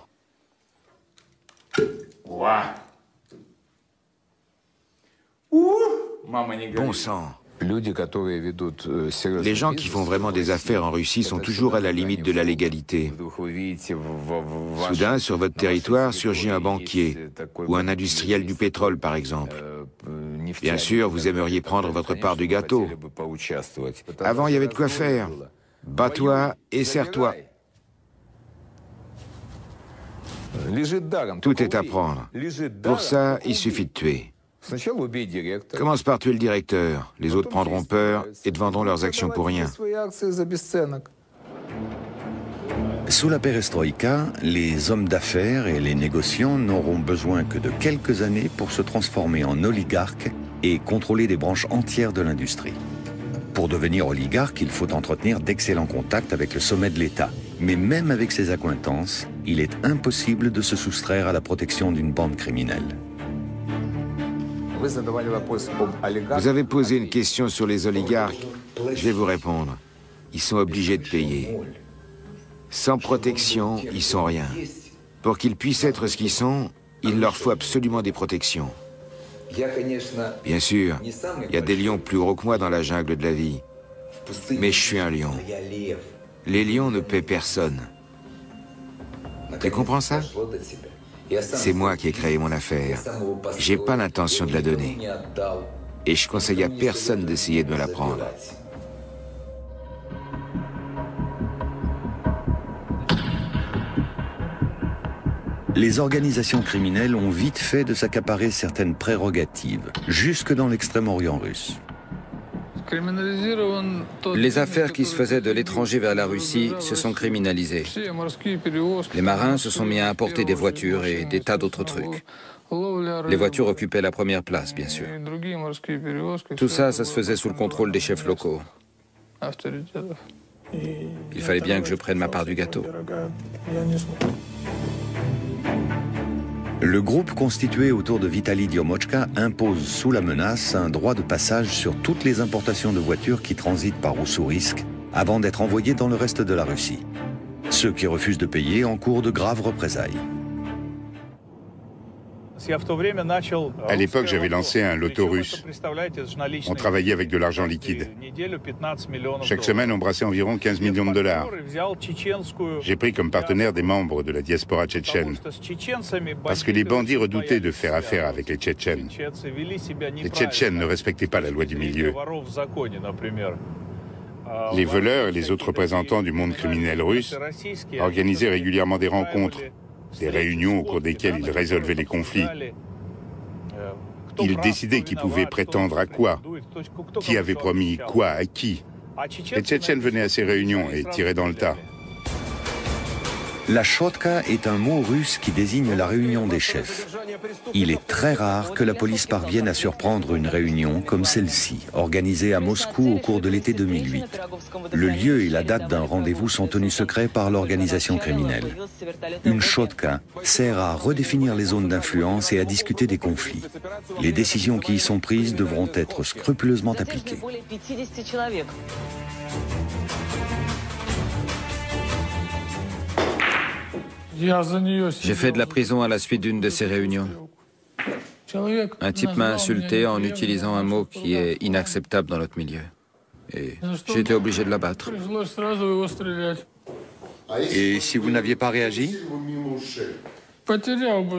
Bon sang. Les gens qui font vraiment des affaires en Russie sont toujours à la limite de la légalité. Soudain, sur votre territoire, surgit un banquier ou un industriel du pétrole, par exemple. Bien sûr, vous aimeriez prendre votre part du gâteau. Avant, il y avait de quoi faire. Bats-toi et serre-toi. Tout est à prendre. Pour ça, il suffit de tuer. Commence par tuer le directeur. Les autres prendront peur et te vendront leurs actions pour rien. Sous la perestroïka, les hommes d'affaires et les négociants n'auront besoin que de quelques années pour se transformer en oligarques et contrôler des branches entières de l'industrie. Pour devenir oligarque, il faut entretenir d'excellents contacts avec le sommet de l'État. Mais même avec ces accointances, il est impossible de se soustraire à la protection d'une bande criminelle. Vous avez posé une question sur les oligarques. Je vais vous répondre. Ils sont obligés de payer. Sans protection, ils sont rien. Pour qu'ils puissent être ce qu'ils sont, il leur faut absolument des protections. Bien sûr, il y a des lions plus gros que moi dans la jungle de la vie. Mais je suis un lion. Les lions ne paient personne. Tu comprends ça? C'est moi qui ai créé mon affaire. J'ai pas l'intention de la donner. Et je conseille à personne d'essayer de me la prendre. Les organisations criminelles ont vite fait de s'accaparer certaines prérogatives, jusque dans l'extrême-orient russe. Les affaires qui se faisaient de l'étranger vers la Russie se sont criminalisées. Les marins se sont mis à importer des voitures et des tas d'autres trucs. Les voitures occupaient la première place, bien sûr. Tout ça, ça se faisait sous le contrôle des chefs locaux. Il fallait bien que je prenne ma part du gâteau. Le groupe constitué autour de Vitali Diomochka impose sous la menace un droit de passage sur toutes les importations de voitures qui transitent par Ussurisk avant d'être envoyées dans le reste de la Russie. Ceux qui refusent de payer encourent de graves représailles. À l'époque, j'avais lancé un loto russe. On travaillait avec de l'argent liquide. Chaque semaine, on brassait environ 15 millions de dollars. J'ai pris comme partenaire des membres de la diaspora tchétchène. Parce que les bandits redoutaient de faire affaire avec les Tchétchènes. Les Tchétchènes ne respectaient pas la loi du milieu. Les voleurs et les autres représentants du monde criminel russe organisaient régulièrement des rencontres, des réunions au cours desquelles ils résolvaient les conflits. Ils décidaient qui pouvait prétendre à quoi, qui avait promis quoi à qui. Les Tchétchènes venaient à ces réunions et tiraient dans le tas. La chotka est un mot russe qui désigne la réunion des chefs. Il est très rare que la police parvienne à surprendre une réunion comme celle-ci, organisée à Moscou au cours de l'été 2008. Le lieu et la date d'un rendez-vous sont tenus secrets par l'organisation criminelle. Une chotka sert à redéfinir les zones d'influence et à discuter des conflits. Les décisions qui y sont prises devront être scrupuleusement appliquées. J'ai fait de la prison à la suite d'une de ces réunions. Un type m'a insulté en utilisant un mot qui est inacceptable dans notre milieu. Et j'ai été obligé de l'abattre. Et si vous n'aviez pas réagi?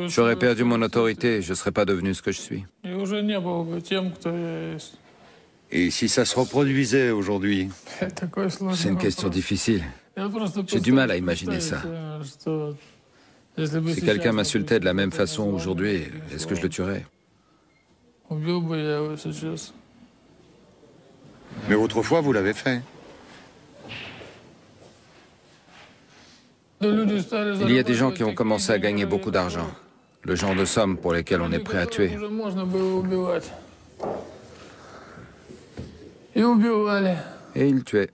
J'aurais perdu mon autorité, je ne serais pas devenu ce que je suis. Et si ça se reproduisait aujourd'hui? C'est une question difficile. J'ai du mal à imaginer ça. Si quelqu'un m'insultait de la même façon aujourd'hui, est-ce que je le tuerais? Mais autrefois, vous l'avez fait. Il y a des gens qui ont commencé à gagner beaucoup d'argent. Le genre de sommes pour lesquelles on est prêt à tuer. Et ils tuaient.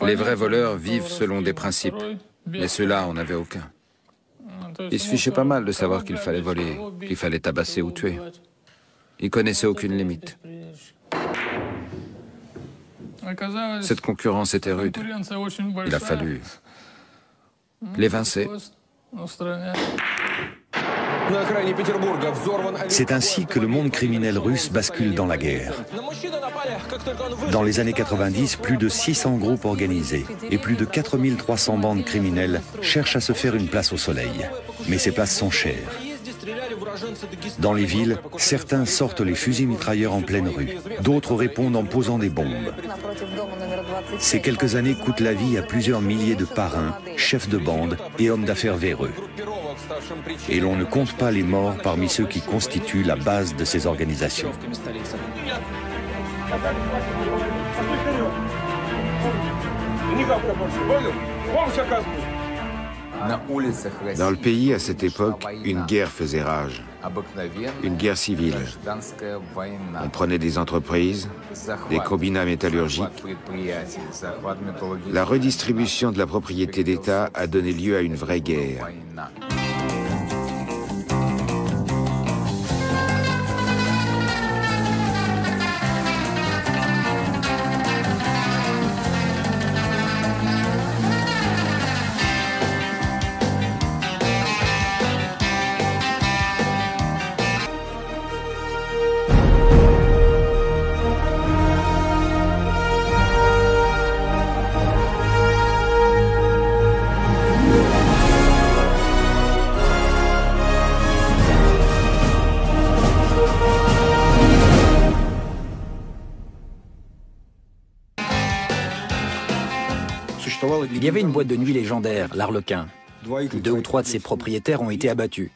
Les vrais voleurs vivent selon des principes, mais ceux-là, on n'avait aucun. Ils se fichaient pas mal de savoir qu'il fallait voler, qu'il fallait tabasser ou tuer. Ils connaissaient aucune limite. Cette concurrence était rude. Il a fallu l'évincer. C'est ainsi que le monde criminel russe bascule dans la guerre. Dans les années 90, plus de 600 groupes organisés et plus de 4300 bandes criminelles cherchent à se faire une place au soleil. Mais ces places sont chères. Dans les villes, certains sortent les fusils mitrailleurs en pleine rue. D'autres répondent en posant des bombes. Ces quelques années coûtent la vie à plusieurs milliers de parrains, chefs de bande et hommes d'affaires véreux. Et l'on ne compte pas les morts parmi ceux qui constituent la base de ces organisations. Dans le pays, à cette époque, une guerre faisait rage. Une guerre civile. On prenait des entreprises, des combinats métallurgiques. La redistribution de la propriété d'État a donné lieu à une vraie guerre. Il y avait une boîte de nuit légendaire, l'Arlequin. 2 ou 3 de ses propriétaires ont été abattus.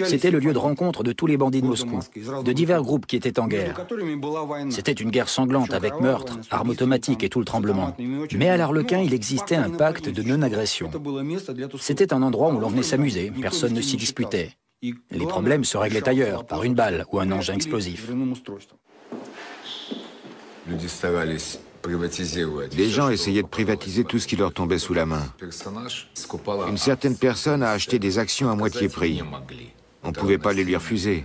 C'était le lieu de rencontre de tous les bandits de Moscou, de divers groupes qui étaient en guerre. C'était une guerre sanglante avec meurtres, armes automatiques et tout le tremblement. Mais à l'Arlequin, il existait un pacte de non-agression. C'était un endroit où l'on venait s'amuser, personne ne s'y disputait. Les problèmes se réglaient ailleurs, par une balle ou un engin explosif. Les gens essayaient de privatiser tout ce qui leur tombait sous la main. Une certaine personne a acheté des actions à moitié prix. On ne pouvait pas les lui refuser.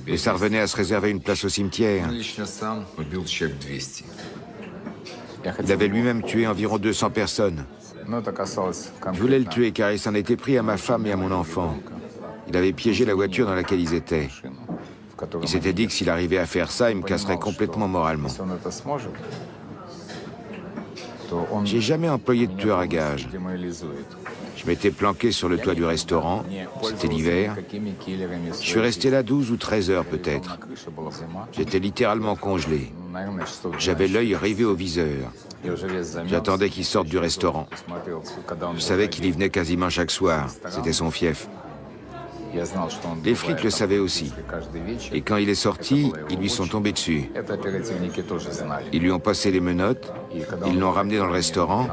Et ça revenait à se réserver une place au cimetière. Il avait lui-même tué environ 200 personnes. Je voulais le tuer car il s'en était pris à ma femme et à mon enfant. Il avait piégé la voiture dans laquelle ils étaient. Il s'était dit que s'il arrivait à faire ça, il me casserait complètement moralement. J'ai jamais employé de tueur à gages. Je m'étais planqué sur le toit du restaurant, c'était l'hiver. Je suis resté là 12 ou 13 heures peut-être. J'étais littéralement congelé. J'avais l'œil rivé au viseur. J'attendais qu'il sorte du restaurant. Je savais qu'il y venait quasiment chaque soir, c'était son fief. Les flics le savaient aussi. Et quand il est sorti, ils lui sont tombés dessus. Ils lui ont passé les menottes, ils l'ont ramené dans le restaurant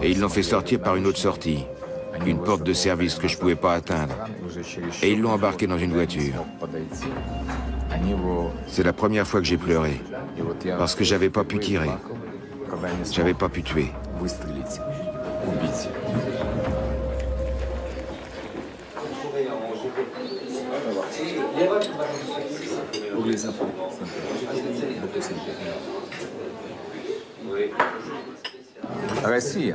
et ils l'ont fait sortir par une autre sortie, une porte de service que je ne pouvais pas atteindre. Et ils l'ont embarqué dans une voiture. C'est la première fois que j'ai pleuré, parce que j'avais pas pu tirer. J'avais pas pu tuer.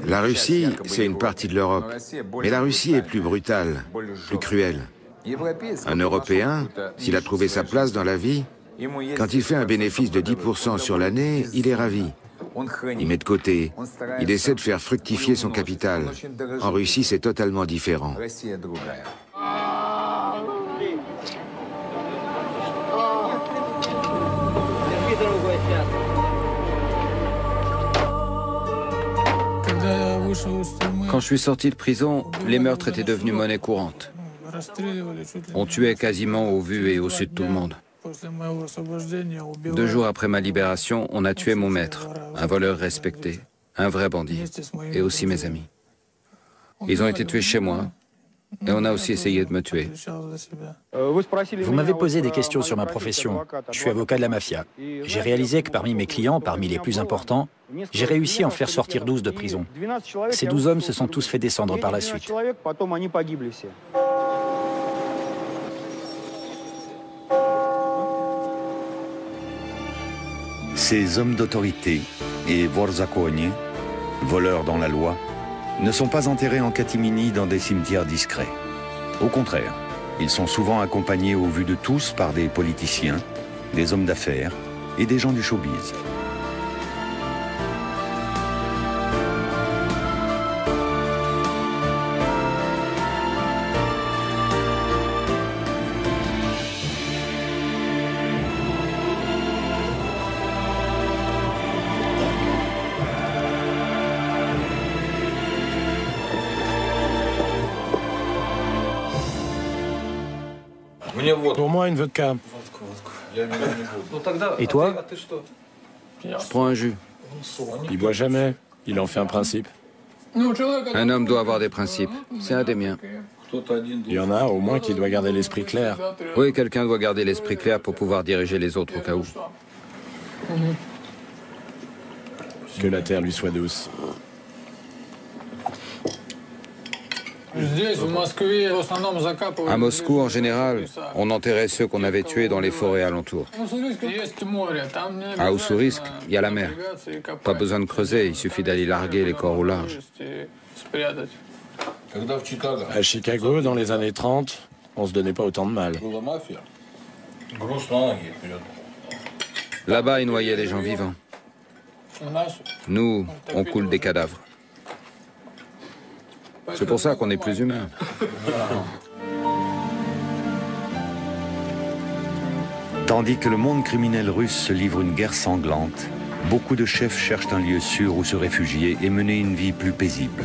La Russie, c'est une partie de l'Europe. Mais la Russie est plus brutale, plus cruelle. Un Européen, s'il a trouvé sa place dans la vie, quand il fait un bénéfice de 10% sur l'année, il est ravi. Il met de côté. Il essaie de faire fructifier son capital. En Russie, c'est totalement différent. Quand je suis sorti de prison, les meurtres étaient devenus monnaie courante. On tuait quasiment au vu et au su de tout le monde. 2 jours après ma libération, on a tué mon maître, un voleur respecté, un vrai bandit, et aussi mes amis. Ils ont été tués chez moi, et on a aussi essayé de me tuer. Vous m'avez posé des questions sur ma profession. Je suis avocat de la mafia. J'ai réalisé que parmi mes clients, parmi les plus importants, j'ai réussi à en faire sortir 12 de prison. Ces 12 hommes se sont tous fait descendre par la suite. Ces hommes d'autorité et vorzakonie, voleurs dans la loi, ne sont pas enterrés en catimini dans des cimetières discrets. Au contraire, ils sont souvent accompagnés au vu de tous par des politiciens, des hommes d'affaires et des gens du showbiz. Pour moi, une vodka. Et toi? Je prends un jus. Il boit jamais. Il en fait un principe. Un homme doit avoir des principes. C'est un des miens. Il y en a au moins qui doit garder l'esprit clair. Oui, quelqu'un doit garder l'esprit clair pour pouvoir diriger les autres au cas où. Que la terre lui soit douce. À Moscou, en général, on enterrait ceux qu'on avait tués dans les forêts alentours. À Ussurisk, il y a la mer. Pas besoin de creuser, il suffit d'aller larguer les corps au large. À Chicago, dans les années 30, on se donnait pas autant de mal. Là-bas, ils noyaient les gens vivants. Nous, on coule des cadavres. C'est pour ça qu'on est plus humain. Tandis que le monde criminel russe se livre une guerre sanglante, beaucoup de chefs cherchent un lieu sûr où se réfugier et mener une vie plus paisible.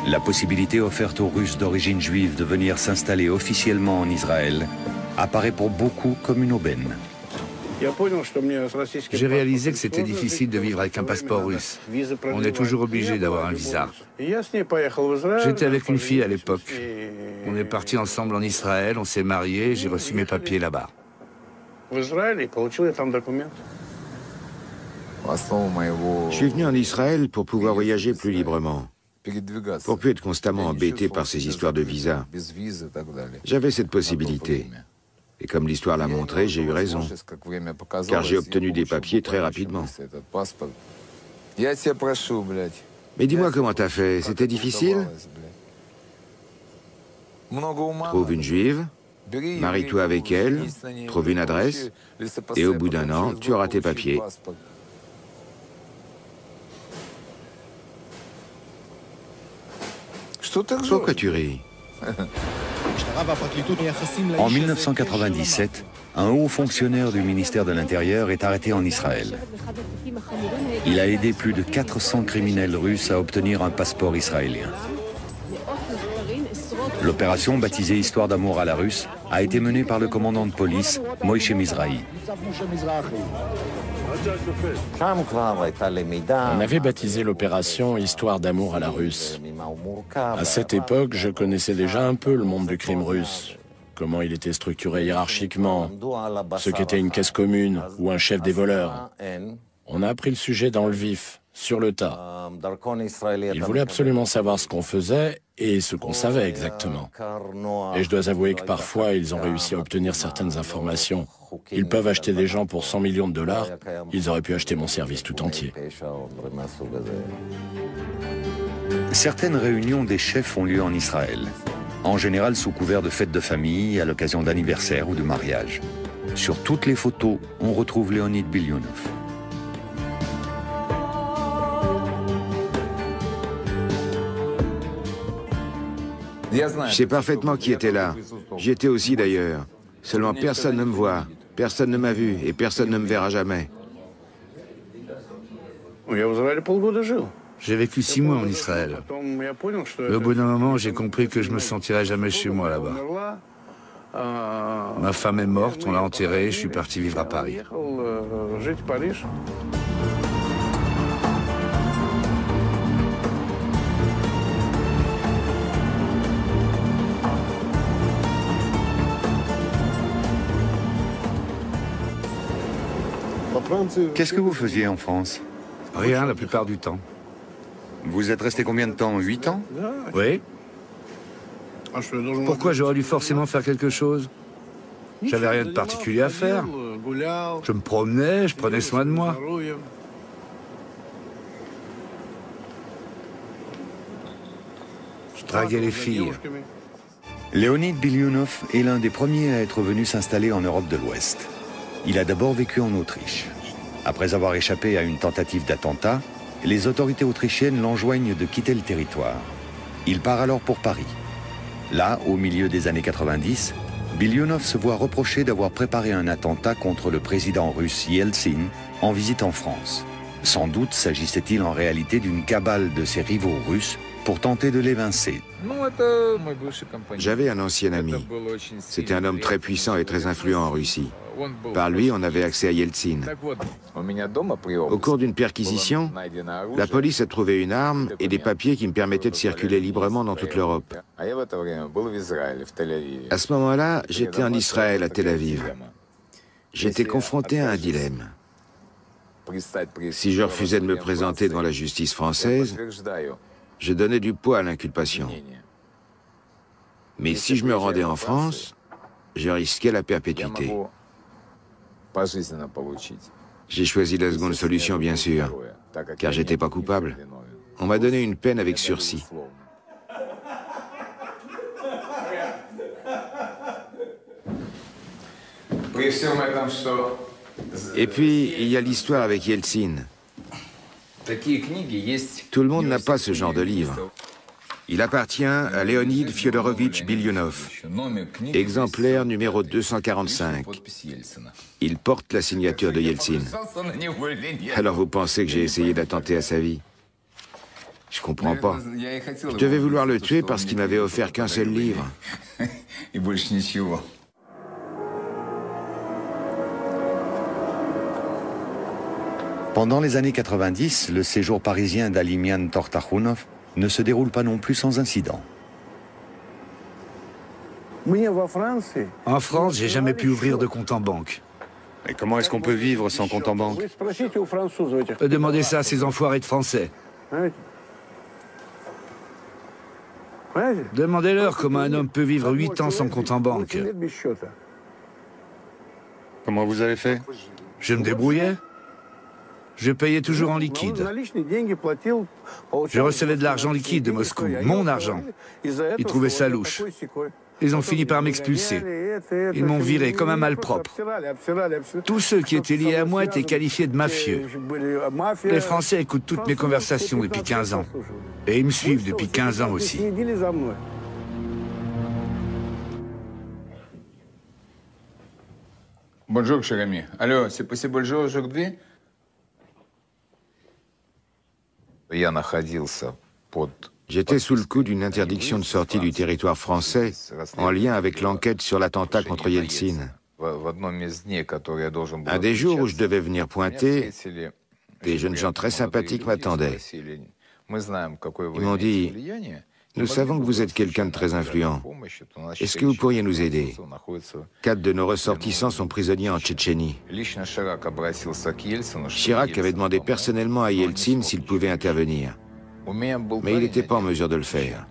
La possibilité offerte aux Russes d'origine juive de venir s'installer officiellement en Israël apparaît pour beaucoup comme une aubaine. J'ai réalisé que c'était difficile de vivre avec un passeport russe. On est toujours obligé d'avoir un visa. J'étais avec une fille à l'époque. On est partis ensemble en Israël, on s'est mariés, j'ai reçu mes papiers là-bas. Je suis venu en Israël pour pouvoir voyager plus librement, pour plus être constamment embêté par ces histoires de visa. J'avais cette possibilité. Et comme l'histoire l'a montré, j'ai eu raison, car j'ai obtenu des papiers très rapidement. Mais dis-moi comment t'as fait, c'était difficile? Trouve une juive, marie-toi avec elle, trouve une adresse, et au bout d'un an, tu auras tes papiers. Pourquoi tu ris? En 1997, un haut fonctionnaire du ministère de l'Intérieur est arrêté en Israël. Il a aidé plus de 400 criminels russes à obtenir un passeport israélien. L'opération, baptisée Histoire d'amour à la russe, a été menée par le commandant de police, Moïse Mizrahi. On avait baptisé l'opération Histoire d'amour à la russe. À cette époque, je connaissais déjà un peu le monde du crime russe, comment il était structuré hiérarchiquement, ce qu'était une caisse commune ou un chef des voleurs. On a appris le sujet dans le vif, sur le tas. Ils voulaient absolument savoir ce qu'on faisait et ce qu'on savait exactement. Et je dois avouer que parfois, ils ont réussi à obtenir certaines informations. Ils peuvent acheter des gens pour 100 millions de dollars. Ils auraient pu acheter mon service tout entier. Certaines réunions des chefs ont lieu en Israël, en général sous couvert de fêtes de famille, à l'occasion d'anniversaires ou de mariages. Sur toutes les photos, on retrouve Leonid Bilyonov. Je sais parfaitement qui était là. J'y étais aussi d'ailleurs. Seulement personne ne me voit, personne ne m'a vu et personne ne me verra jamais. J'ai vécu 6 mois en Israël. Mais au bout d'un moment, j'ai compris que je me sentirais jamais chez moi là-bas. Ma femme est morte, on l'a enterrée, je suis parti vivre à Paris. Qu'est-ce que vous faisiez en France? Rien, la plupart du temps. Vous êtes resté combien de temps? 8 ans? Oui. Pourquoi j'aurais dû forcément faire quelque chose? J'avais rien de particulier à faire. Je me promenais, je prenais soin de moi. Je draguais les filles. Leonid Bilyonov est l'un des premiers à être venu s'installer en Europe de l'Ouest. Il a d'abord vécu en Autriche. Après avoir échappé à une tentative d'attentat, les autorités autrichiennes l'enjoignent de quitter le territoire. Il part alors pour Paris. Là, au milieu des années 90, Bilyonov se voit reprocher d'avoir préparé un attentat contre le président russe Yeltsin en visite en France. Sans doute s'agissait-il en réalité d'une cabale de ses rivaux russes pour tenter de l'évincer. J'avais un ancien ami. C'était un homme très puissant et très influent en Russie. Par lui, on avait accès à Yeltsin. Au cours d'une perquisition, la police a trouvé une arme et des papiers qui me permettaient de circuler librement dans toute l'Europe. À ce moment-là, j'étais en Israël, à Tel Aviv. J'étais confronté à un dilemme. Si je refusais de me présenter devant la justice française, je donnais du poids à l'inculpation. Mais si je me rendais en France, je risquais la perpétuité. J'ai choisi la seconde solution, bien sûr, car j'étais pas coupable. On m'a donné une peine avec sursis. Et puis, il y a l'histoire avec Yeltsin. Tout le monde n'a pas ce genre de livre. Il appartient à Leonid Fyodorovitch Bilyonov, exemplaire numéro 245. Il porte la signature de Yeltsin. Alors vous pensez que j'ai essayé d'attenter à sa vie? Je comprends pas. Je devais vouloir le tuer parce qu'il m'avait offert qu'un seul livre. Pendant les années 90, le séjour parisien d'Alimian Tortakhunov ne se déroule pas non plus sans incident. En France, j'ai jamais pu ouvrir de compte en banque. Et comment est-ce qu'on peut vivre sans compte en banque? Demandez ça à ces enfoirés de Français. Demandez-leur comment un homme peut vivre 8 ans sans compte en banque. Comment vous avez fait? Je me débrouillais. Je payais toujours en liquide. Je recevais de l'argent liquide de Moscou, mon argent. Ils trouvaient ça louche. Ils ont fini par m'expulser. Ils m'ont viré comme un malpropre. Tous ceux qui étaient liés à moi étaient qualifiés de mafieux. Les Français écoutent toutes mes conversations depuis 15 ans. Et ils me suivent depuis 15 ans aussi. Bonjour, cher ami. Allô, c'est possible bonjour aujourd'hui? J'étais sous le coup d'une interdiction de sortie du territoire français en lien avec l'enquête sur l'attentat contre Yeltsin. Un des jours où je devais venir pointer, des jeunes gens très sympathiques m'attendaient. Ils m'ont dit « Nous savons que vous êtes quelqu'un de très influent. Est-ce que vous pourriez nous aider? 4 de nos ressortissants sont prisonniers en Tchétchénie. » Chirac avait demandé personnellement à Yeltsin s'il pouvait intervenir. Mais il n'était pas en mesure de le faire.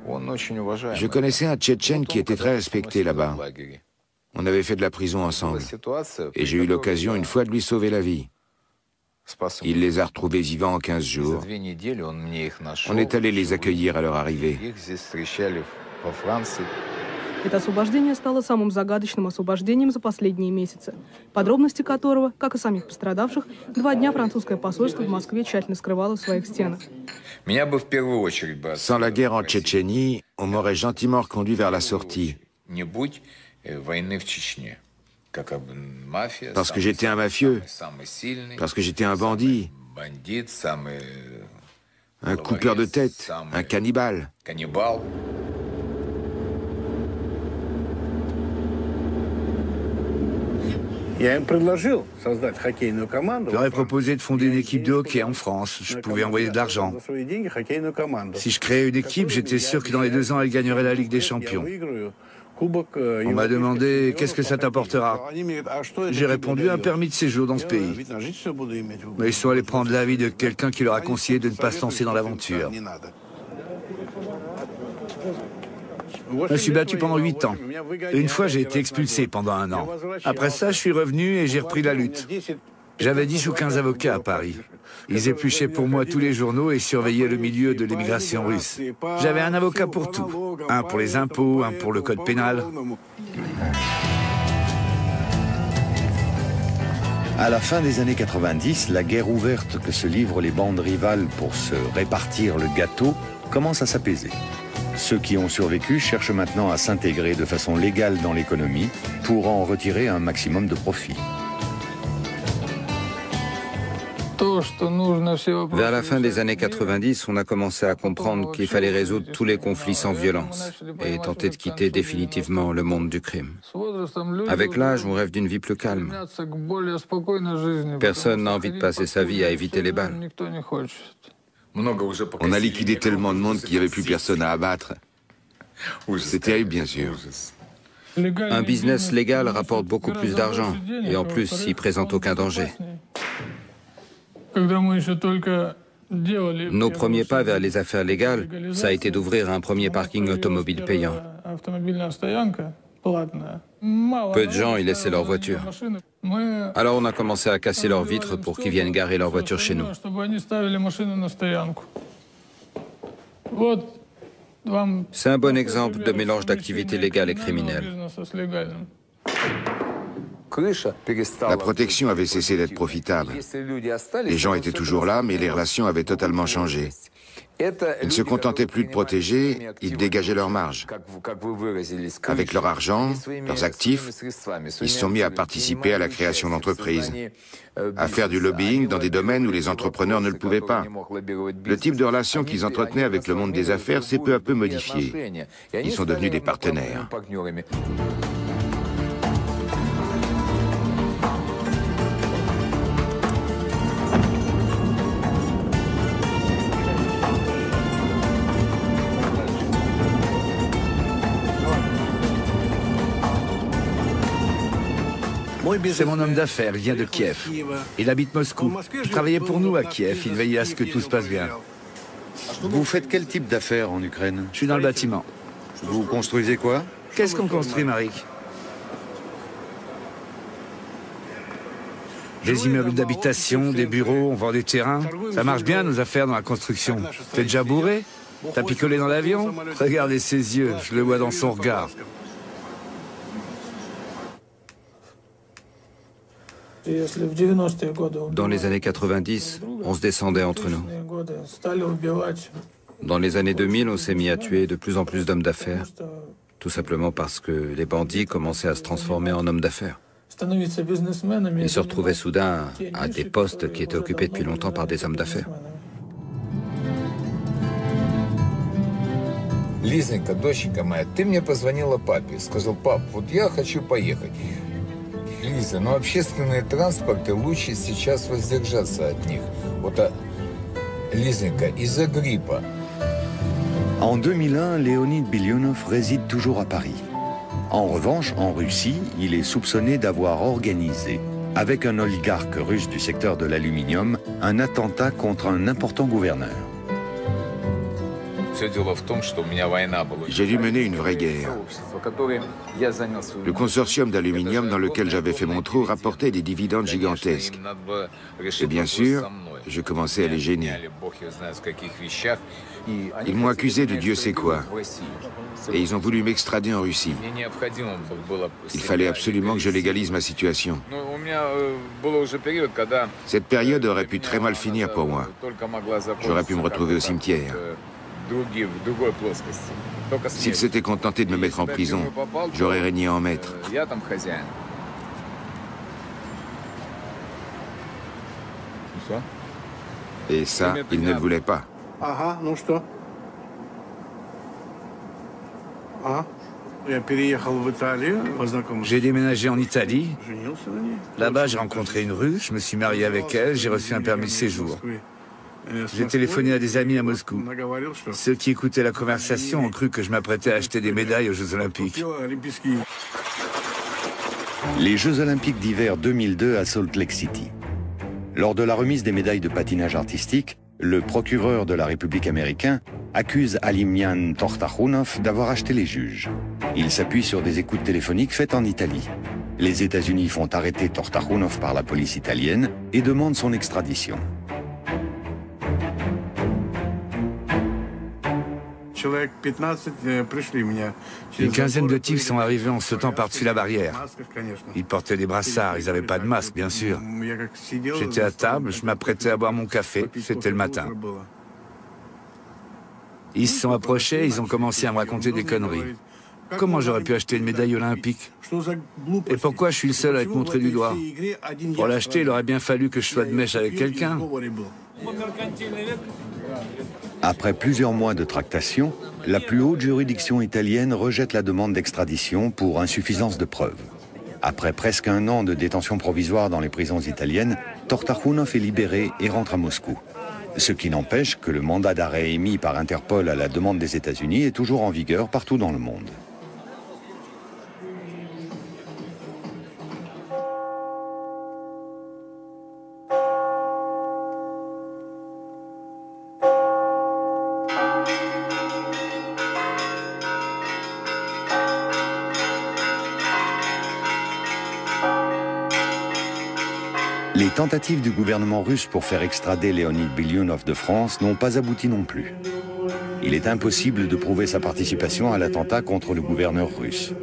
Je connaissais un Tchétchène qui était très respecté là-bas. On avait fait de la prison ensemble. Et j'ai eu l'occasion une fois de lui sauver la vie. Il les a retrouvés vivants en 15 jours. On est allé les accueillir à leur arrivée. Это освобождение стало самым загадочным освобождением за последние месяцы, подробности которого, как и самих пострадавших, 2 дня французское посольство в Москве тщательно скрывало в своих стенах. Sans la guerre en Tchétchénie, on m'aurait gentiment reconduit vers la sortie. Parce que j'étais un mafieux, parce que j'étais un bandit, un coupeur de tête, un cannibale. J'aurais proposé de fonder une équipe de hockey en France. Je pouvais envoyer de l'argent. Si je créais une équipe, j'étais sûr que dans les 2 ans, elle gagnerait la Ligue des Champions. On m'a demandé « Qu'est-ce que ça t'apportera ?» J'ai répondu « Un permis de séjour dans ce pays ». Mais ils sont allés prendre l'avis de quelqu'un qui leur a conseillé de ne pas se lancer dans l'aventure. Je me suis battu pendant 8 ans. Et une fois, j'ai été expulsé pendant 1 an. Après ça, je suis revenu et j'ai repris la lutte. J'avais 10 ou 15 avocats à Paris. Ils épluchaient pour moi tous les journaux et surveillaient le milieu de l'immigration russe. J'avais un avocat pour tout. Un pour les impôts, un pour le code pénal. À la fin des années 90, la guerre ouverte que se livrent les bandes rivales pour se répartir le gâteau commence à s'apaiser. Ceux qui ont survécu cherchent maintenant à s'intégrer de façon légale dans l'économie pour en retirer un maximum de profit. Vers la fin des années 90, on a commencé à comprendre qu'il fallait résoudre tous les conflits sans violence et tenter de quitter définitivement le monde du crime. Avec l'âge, on rêve d'une vie plus calme. Personne n'a envie de passer sa vie à éviter les balles. On a liquidé tellement de monde qu'il n'y avait plus personne à abattre. C'est terrible, bien sûr. Un business légal rapporte beaucoup plus d'argent et en plus, il présente aucun danger. Nos premiers pas vers les affaires légales, ça a été d'ouvrir un premier parking automobile payant. Peu de gens y laissaient leur voiture. Alors on a commencé à casser leurs vitres pour qu'ils viennent garer leur voiture chez nous. C'est un bon exemple de mélange d'activités légales et criminelles. La protection avait cessé d'être profitable. Les gens étaient toujours là, mais les relations avaient totalement changé. Ils ne se contentaient plus de protéger, ils dégageaient leur marge. Avec leur argent, leurs actifs, ils se sont mis à participer à la création d'entreprises, à faire du lobbying dans des domaines où les entrepreneurs ne le pouvaient pas. Le type de relation qu'ils entretenaient avec le monde des affaires s'est peu à peu modifié. Ils sont devenus des partenaires. C'est mon homme d'affaires, il vient de Kiev. Il habite Moscou. Il travaillait pour nous à Kiev, il veillait à ce que tout se passe bien. Vous faites quel type d'affaires en Ukraine? Je suis dans le bâtiment. Vous construisez quoi? Qu'est-ce qu'on construit, Marik? Des immeubles d'habitation, des bureaux, on vend des terrains. Ça marche bien, nos affaires dans la construction. T'es déjà bourré? T'as picolé dans l'avion? Regardez ses yeux, je le vois dans son regard. Dans les années 90, on se descendait entre nous. Dans les années 2000, on s'est mis à tuer de plus en plus d'hommes d'affaires, tout simplement parce que les bandits commençaient à se transformer en hommes d'affaires. Ils se retrouvaient soudain à des postes qui étaient occupés depuis longtemps par des hommes d'affaires. Лизонька, доченька моя, ты мне позвонила папе, сказал: пап, вот я хочу поехать. Лиза, но общественные транспорты лучше сейчас воздержаться от них. Вот, Лизонька, из-за гриппа. En 2001, Leonid Bilyunov réside toujours à Paris. En revanche, en Russie, il est soupçonné d'avoir organisé, avec un oligarque russe du secteur de l'aluminium, un attentat contre un important gouverneur. J'ai dû mener une vraie guerre. Le consortium d'aluminium dans lequel j'avais fait mon trou rapportait des dividendes gigantesques. Et bien sûr, je commençais à les gêner. Ils m'ont accusé de Dieu sait quoi. Et ils ont voulu m'extrader en Russie. Il fallait absolument que je légalise ma situation. Cette période aurait pu très mal finir pour moi. J'aurais pu me retrouver au cimetière. S'ils s'étaient contentés de me mettre en prison, j'aurais régné en maître. Et ça, ils ne le voulaient pas. J'ai déménagé en Italie. Là-bas, j'ai rencontré une Russe, je me suis marié avec elle, j'ai reçu un permis de séjour. J'ai téléphoné à des amis à Moscou. Ceux qui écoutaient la conversation ont cru que je m'apprêtais à acheter des médailles aux Jeux Olympiques. Les Jeux Olympiques d'hiver 2002 à Salt Lake City. Lors de la remise des médailles de patinage artistique, le procureur de la République américain accuse Alimian Tortakhunov d'avoir acheté les juges. Il s'appuie sur des écoutes téléphoniques faites en Italie. Les États-Unis font arrêter Tortakhunov par la police italienne et demandent son extradition. Une quinzaine de types sont arrivés en sautant par-dessus la barrière. Ils portaient des brassards, ils n'avaient pas de masque, bien sûr. J'étais à table, je m'apprêtais à boire mon café, c'était le matin. Ils se sont approchés, ils ont commencé à me raconter des conneries. Comment j'aurais pu acheter une médaille olympique? Et pourquoi je suis le seul à être montré du doigt? Pour l'acheter, il aurait bien fallu que je sois de mèche avec quelqu'un. Après plusieurs mois de tractation, la plus haute juridiction italienne rejette la demande d'extradition pour insuffisance de preuves. Après presque un an de détention provisoire dans les prisons italiennes, Tortakhunov est libéré et rentre à Moscou. Ce qui n'empêche que le mandat d'arrêt émis par Interpol à la demande des États-Unis est toujours en vigueur partout dans le monde. Les tentatives du gouvernement russe pour faire extrader Leonid Bilyunov de France n'ont pas abouti non plus. Il est impossible de prouver sa participation à l'attentat contre le gouverneur russe.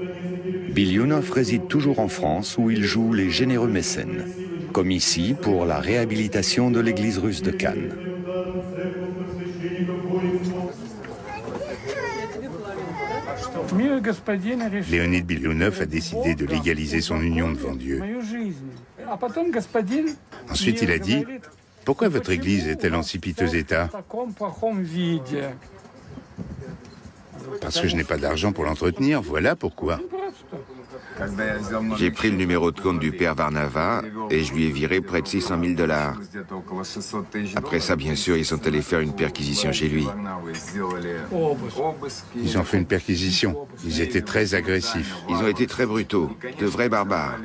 Bilyunov réside toujours en France où il joue les généreux mécènes, comme ici pour la réhabilitation de l'église russe de Cannes. Leonid Bilyunov a décidé de légaliser son union devant Dieu. Ensuite, il a dit « Pourquoi votre église est-elle en si piteux état ?»« Parce que je n'ai pas d'argent pour l'entretenir, voilà pourquoi. » J'ai pris le numéro de compte du père Varnava et je lui ai viré près de 600 000 $. Après ça, bien sûr, ils sont allés faire une perquisition chez lui. Ils ont fait une perquisition. Ils étaient très agressifs. Ils ont été très brutaux, de vrais barbares.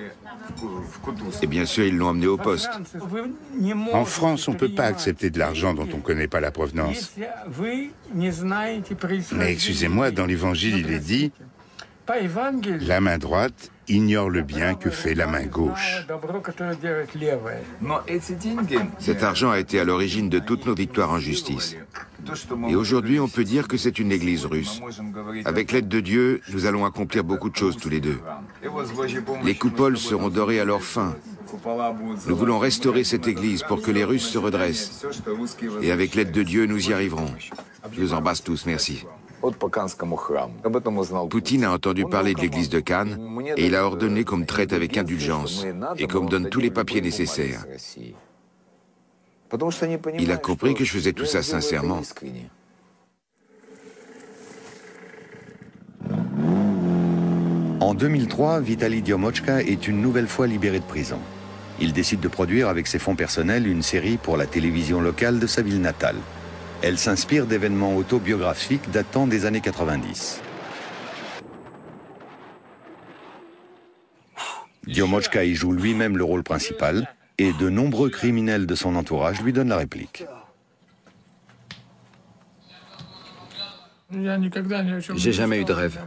Et bien sûr, ils l'ont emmené au poste. En France, on ne peut pas accepter de l'argent dont on ne connaît pas la provenance. Mais excusez-moi, dans l'Évangile, il est dit « La main droite ignore le bien que fait la main gauche ». Cet argent a été à l'origine de toutes nos victoires en justice. Et aujourd'hui, on peut dire que c'est une église russe. Avec l'aide de Dieu, nous allons accomplir beaucoup de choses tous les deux. Les coupoles seront dorées à leur fin. Nous voulons restaurer cette église pour que les Russes se redressent. Et avec l'aide de Dieu, nous y arriverons. Je vous embrasse tous, merci. Poutine a entendu parler de l'église de Cannes et il a ordonné qu'on me traite avec indulgence et qu'on me donne tous les papiers nécessaires. Il a compris que je faisais tout ça sincèrement. En 2003, Vitali Diomochka est une nouvelle fois libéré de prison. Il décide de produire avec ses fonds personnels une série pour la télévision locale de sa ville natale. Elle s'inspire d'événements autobiographiques datant des années 90. Diomochka y joue lui-même le rôle principal et de nombreux criminels de son entourage lui donnent la réplique. J'ai jamais eu de rêve.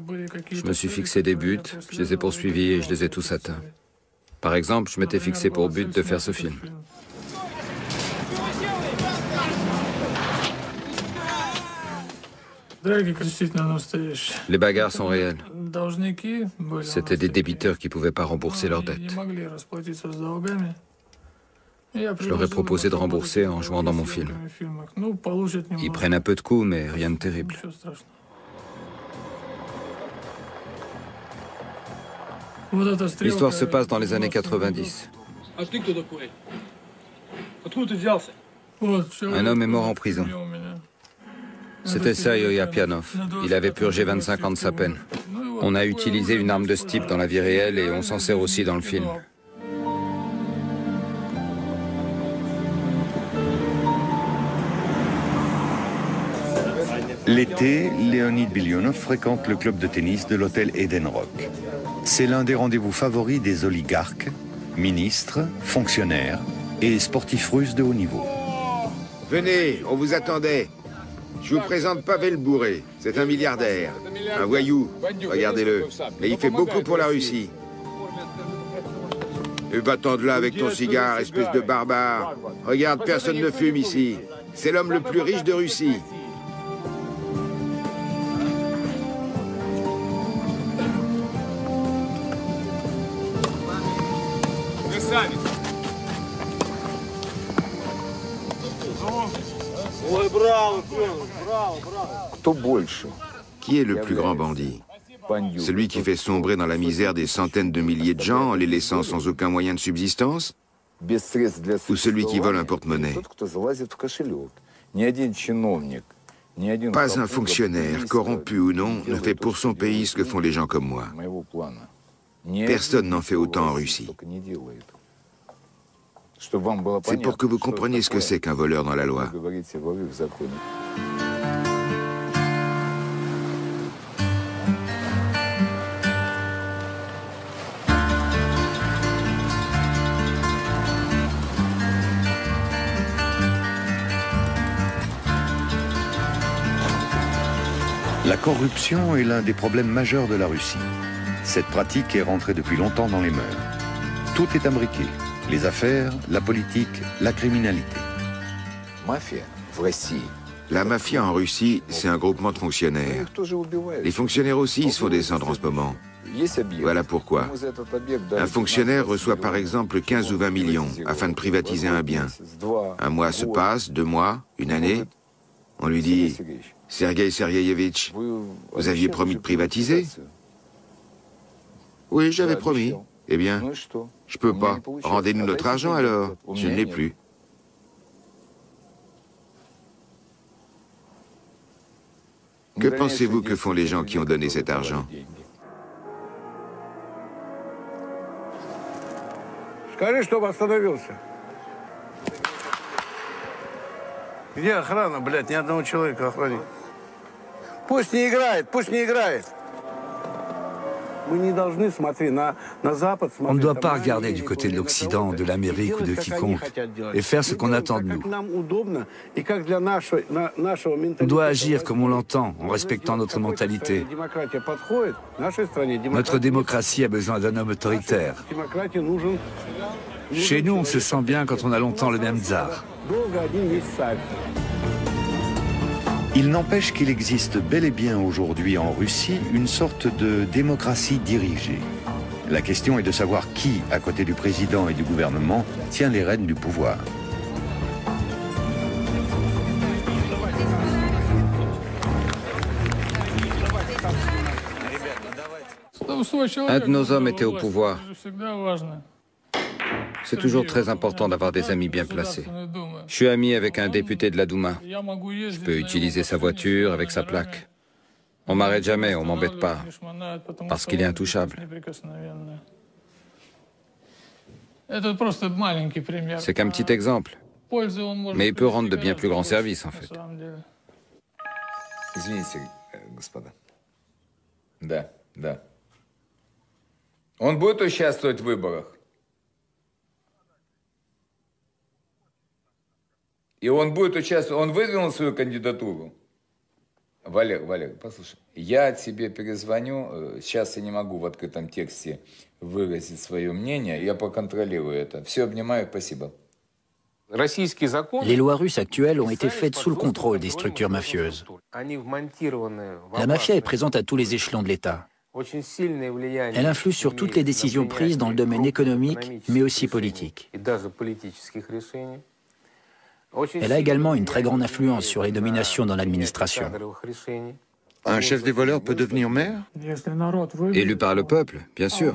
Je me suis fixé des buts, je les ai poursuivis et je les ai tous atteints. Par exemple, je m'étais fixé pour but de faire ce film. Les bagarres sont réelles. C'était des débiteurs qui ne pouvaient pas rembourser leurs dettes. Je leur ai proposé de rembourser en jouant dans mon film. Ils prennent un peu de coups, mais rien de terrible. L'histoire se passe dans les années 90. Un homme est mort en prison. C'était Sergei Apianov. Il avait purgé 25 ans de sa peine. On a utilisé une arme de ce type dans la vie réelle et on s'en sert aussi dans le film. L'été, Leonid Bilyonov fréquente le club de tennis de l'hôtel Eden Rock. C'est l'un des rendez-vous favoris des oligarques, ministres, fonctionnaires et sportifs russes de haut niveau. Venez, on vous attendait. Je vous présente Pavel Bourré, c'est un milliardaire, un voyou, regardez-le. Mais il fait beaucoup pour la Russie. Et va-t'en de là avec ton cigare, espèce de barbare. Regarde, personne ne fume ici. C'est l'homme le plus riche de Russie. Qui est le plus grand bandit? Celui qui fait sombrer dans la misère des centaines de milliers de gens en les laissant sans aucun moyen de subsistance? Ou celui qui vole un porte-monnaie? Pas un fonctionnaire, corrompu ou non, ne fait pour son pays ce que font les gens comme moi. Personne n'en fait autant en Russie. C'est pour que vous compreniez ce que c'est qu'un voleur dans la loi. La corruption est l'un des problèmes majeurs de la Russie. Cette pratique est rentrée depuis longtemps dans les mœurs. Tout est imbriqué. Les affaires, la politique, la criminalité. La mafia en Russie, c'est un groupement de fonctionnaires. Les fonctionnaires aussi se font descendre en ce moment. Voilà pourquoi. Un fonctionnaire reçoit par exemple 15 ou 20 millions afin de privatiser un bien. Un mois se passe, 2 mois, une année. On lui dit « Sergueï Sergueïevitch, vous aviez promis de privatiser ?» « Oui, j'avais promis. » Eh bien, je peux pas. Rendez-nous notre argent alors. Je ne l'ai plus. Que pensez-vous que font les gens qui ont donné cet argent? Скажи, чтобы остановился. Где охрана, блядь? Ни одного человека охранник. Пусть не играет, пусть не играет. Мы не должны смотреть на Запад. On ne doit pas regarder du côté de l'Occident, de l'Amérique ou de quiconque et faire ce qu'on attend de nous. On doit agir comme on l'entend, en respectant notre mentalité. Notre démocratie a besoin d'un homme autoritaire. Chez nous, on se sent bien quand on a longtemps le même tsar. Il n'empêche qu'il existe bel et bien aujourd'hui en Russie une sorte de démocratie dirigée. La question est de savoir qui, à côté du président et du gouvernement, tient les rênes du pouvoir. Un de nos hommes était au pouvoir. C'est toujours très important d'avoir des amis bien placés. Je suis ami avec un député de la Douma. Je peux utiliser sa voiture avec sa plaque. On m'arrête jamais, on m'embête pas, parce qu'il est intouchable. C'est qu'un petit exemple, mais il peut rendre de bien plus grands services, en fait. Извините, господа. Да, да. Он будет участвовать в выборах? И он будет участвовать, он выдвинул свою кандидатуру? Валер, послушай, я тебе перезвоню, сейчас я не могу в открытом тексте выразить свое мнение, я проконтролирую это. Все, обнимаю, спасибо. Les lois russes actuelles ont été faites sous le contrôle des structures mafieuses. La mafia est présente à tous les échelons de l'État. Elle influe sur toutes les décisions prises dans le domaine économique, mais aussi politique. Elle a également une très grande influence sur les nominations dans l'administration. Un chef des voleurs peut devenir maire? Élu par le peuple, bien sûr.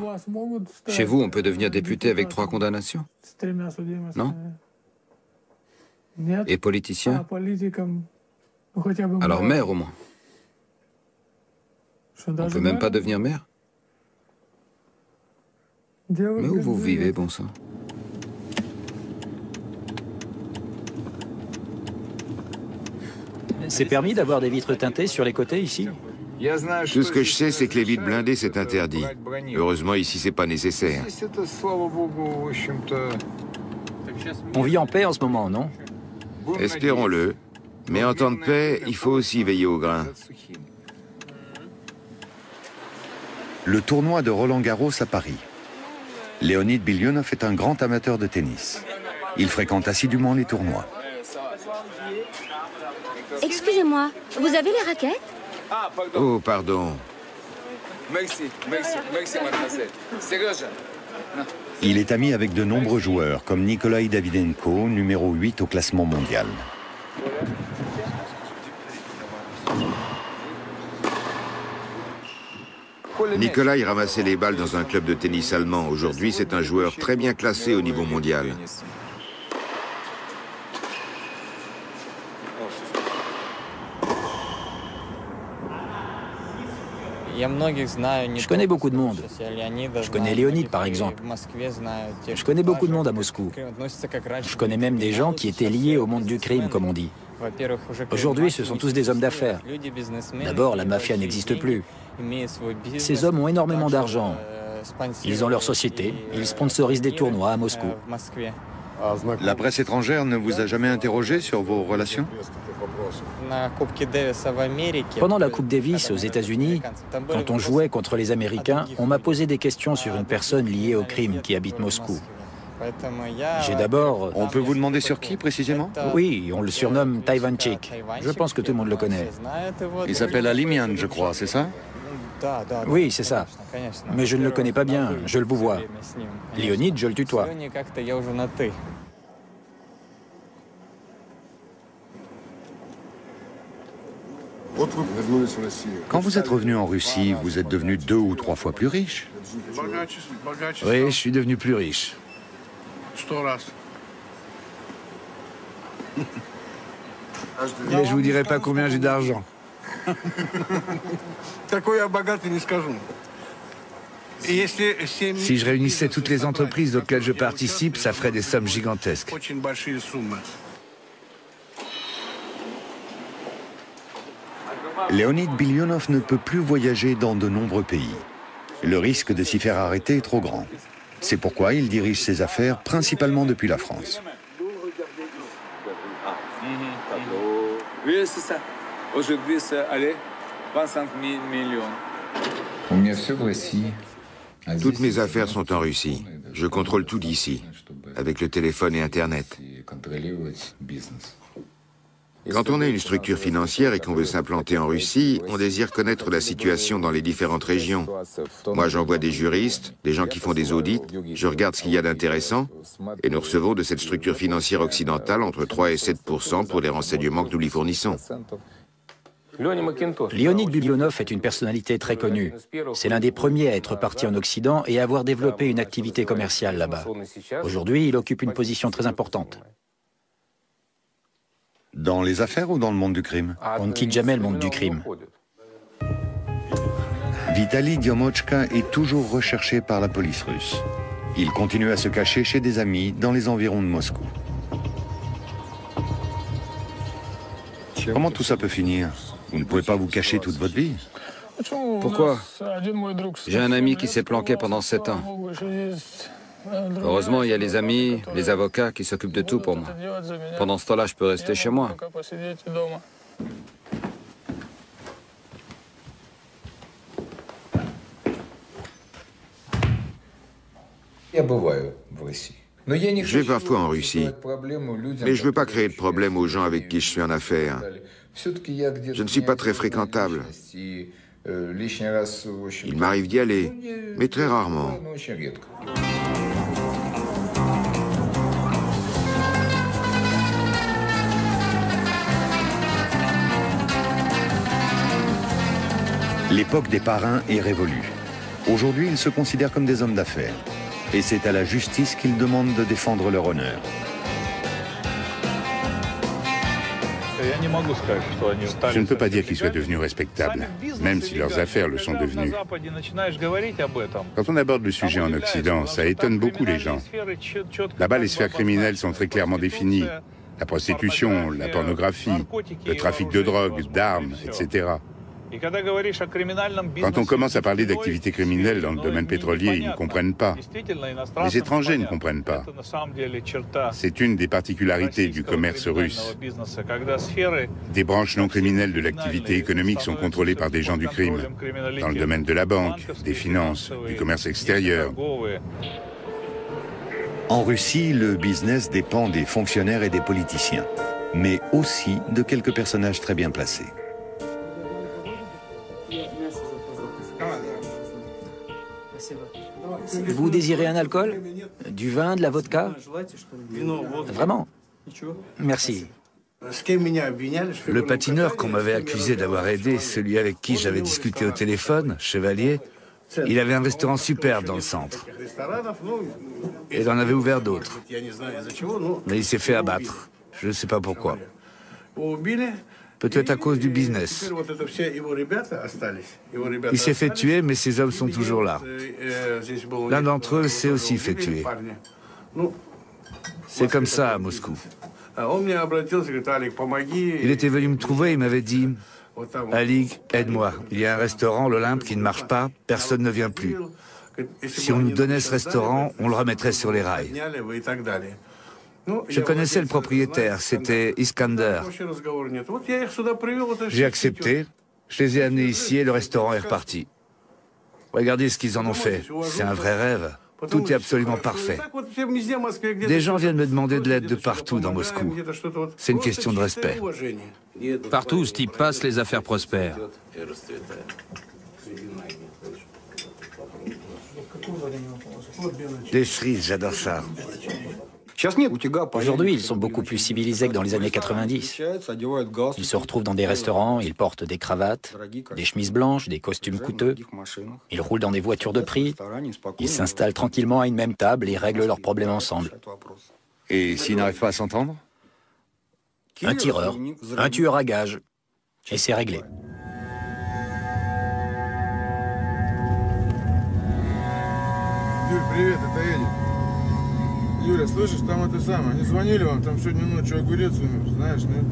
Chez vous, on peut devenir député avec 3 condamnations? Non? Et politicien? Alors maire au moins. On ne peut même pas devenir maire? Mais où vous vivez, bon sang? C'est permis d'avoir des vitres teintées sur les côtés ici? Tout ce que je sais, c'est que les vitres blindées, c'est interdit. Heureusement, ici, c'est pas nécessaire. On vit en paix en ce moment, non? Espérons-le. Mais en temps de paix, il faut aussi veiller au grain. Le tournoi de Roland-Garros à Paris. Leonid Bilyonov est un grand amateur de tennis. Il fréquente assidûment les tournois. Excusez-moi, vous avez les raquettes? Oh, pardon. Il est ami avec de nombreux joueurs, comme Nikolai Davydenko, numéro 8 au classement mondial. Nikolai ramassait les balles dans un club de tennis allemand. Aujourd'hui, c'est un joueur très bien classé au niveau mondial. Je connais beaucoup de monde. Je connais Léonid, par exemple. Je connais beaucoup de monde à Moscou. Je connais même des gens qui étaient liés au monde du crime, comme on dit. Aujourd'hui, ce sont tous des hommes d'affaires. D'abord, la mafia n'existe plus. Ces hommes ont énormément d'argent. Ils ont leur société, ils sponsorisent des tournois à Moscou. La presse étrangère ne vous a jamais interrogé sur vos relations? Pendant la Coupe Davis aux États-Unis, quand on jouait contre les Américains, on m'a posé des questions sur une personne liée au crime qui habite Moscou. J'ai d'abord... On peut vous demander sur qui, précisément? Oui, on le surnomme Taivanchik. Je pense que tout le monde le connaît. Il s'appelle Alimian, je crois, c'est ça? Oui, c'est ça. Mais je ne le connais pas bien, je le vous vois. Léonid, je le tutoie. Quand vous êtes revenu en Russie, vous êtes devenu 2 ou 3 fois plus riche. Oui, je suis devenu plus riche. Mais je vous dirai pas combien j'ai d'argent. Si je réunissais toutes les entreprises auxquelles je participe, ça ferait des sommes gigantesques. Leonid Bilyonov ne peut plus voyager dans de nombreux pays. Le risque de s'y faire arrêter est trop grand. C'est pourquoi il dirige ses affaires principalement depuis la France. Oui, c'est ça. Aujourd'hui, c'est 25 millions. Toutes mes affaires sont en Russie. Je contrôle tout d'ici, avec le téléphone et Internet. Quand on est une structure financière et qu'on veut s'implanter en Russie, on désire connaître la situation dans les différentes régions. Moi, j'envoie des juristes, des gens qui font des audits, je regarde ce qu'il y a d'intéressant, et nous recevons de cette structure financière occidentale entre 3 et 7% pour les renseignements que nous lui fournissons. Leonid Bilyonov est une personnalité très connue. C'est l'un des premiers à être parti en Occident et à avoir développé une activité commerciale là-bas. Aujourd'hui, il occupe une position très importante. Dans les affaires ou dans le monde du crime? On ne quitte jamais le monde du crime. Vitali Diomochka est toujours recherché par la police russe. Il continue à se cacher chez des amis dans les environs de Moscou. Comment tout ça peut finir? Vous ne pouvez pas vous cacher toute votre vie? Pourquoi? J'ai un ami qui s'est planqué pendant 7 ans. Heureusement, il y a les amis, les avocats qui s'occupent de tout pour moi. Pendant ce temps-là, je peux rester chez moi. Je vais parfois en Russie, mais je ne veux pas créer de problème aux gens avec qui je suis en affaires. Je ne suis pas très fréquentable. Il m'arrive d'y aller, mais très rarement. L'époque des parrains est révolue. Aujourd'hui, ils se considèrent comme des hommes d'affaires. Et c'est à la justice qu'ils demandent de défendre leur honneur. Je ne peux pas dire qu'ils soient devenus respectables, même si leurs affaires le sont devenues. Quand on aborde le sujet en Occident, ça étonne beaucoup les gens. Là-bas, les sphères criminelles sont très clairement définies. La prostitution, la pornographie, le trafic de drogue, d'armes, etc. Quand on commence à parler d'activités criminelles dans le domaine pétrolier, ils ne comprennent pas. Les étrangers ne comprennent pas. C'est une des particularités du commerce russe. Des branches non criminelles de l'activité économique sont contrôlées par des gens du crime, dans le domaine de la banque, des finances, du commerce extérieur. En Russie, le business dépend des fonctionnaires et des politiciens, mais aussi de quelques personnages très bien placés. Vous désirez un alcool? Du vin, de la vodka? Vraiment? Merci. Le patineur qu'on m'avait accusé d'avoir aidé, celui avec qui j'avais discuté au téléphone, Chevalier, il avait un restaurant superbe dans le centre. Et il en avait ouvert d'autres. Mais il s'est fait abattre. Je ne sais pas pourquoi. Peut-être à cause du business. Il s'est fait tuer, mais ses hommes sont toujours là. L'un d'entre eux s'est aussi fait tuer. C'est comme ça à Moscou. Il était venu me trouver, il m'avait dit « Alig, aide-moi. Il y a un restaurant, l'Olympe, qui ne marche pas, personne ne vient plus. Si on nous donnait ce restaurant, on le remettrait sur les rails. » Je connaissais le propriétaire, c'était Iskander. J'ai accepté, je les ai amenés ici et le restaurant est reparti. Regardez ce qu'ils en ont fait, c'est un vrai rêve. Tout est absolument parfait. Des gens viennent me demander de l'aide de partout dans Moscou. C'est une question de respect. Partout où ce type passe, les affaires prospèrent. Des cerises, j'adore ça. Aujourd'hui, ils sont beaucoup plus civilisés que dans les années 90. Ils se retrouvent dans des restaurants, ils portent des cravates, des chemises blanches, des costumes coûteux. Ils roulent dans des voitures de prix. Ils s'installent tranquillement à une même table et règlent leurs problèmes ensemble. Et s'ils n'arrivent pas à s'entendre? Un tireur, un tueur à gages. Et c'est réglé. Юль, привет, это Эдик. Юля, слышишь, там это самое, они звонили вам, там сегодня ночью огурец умер, знаешь, нет?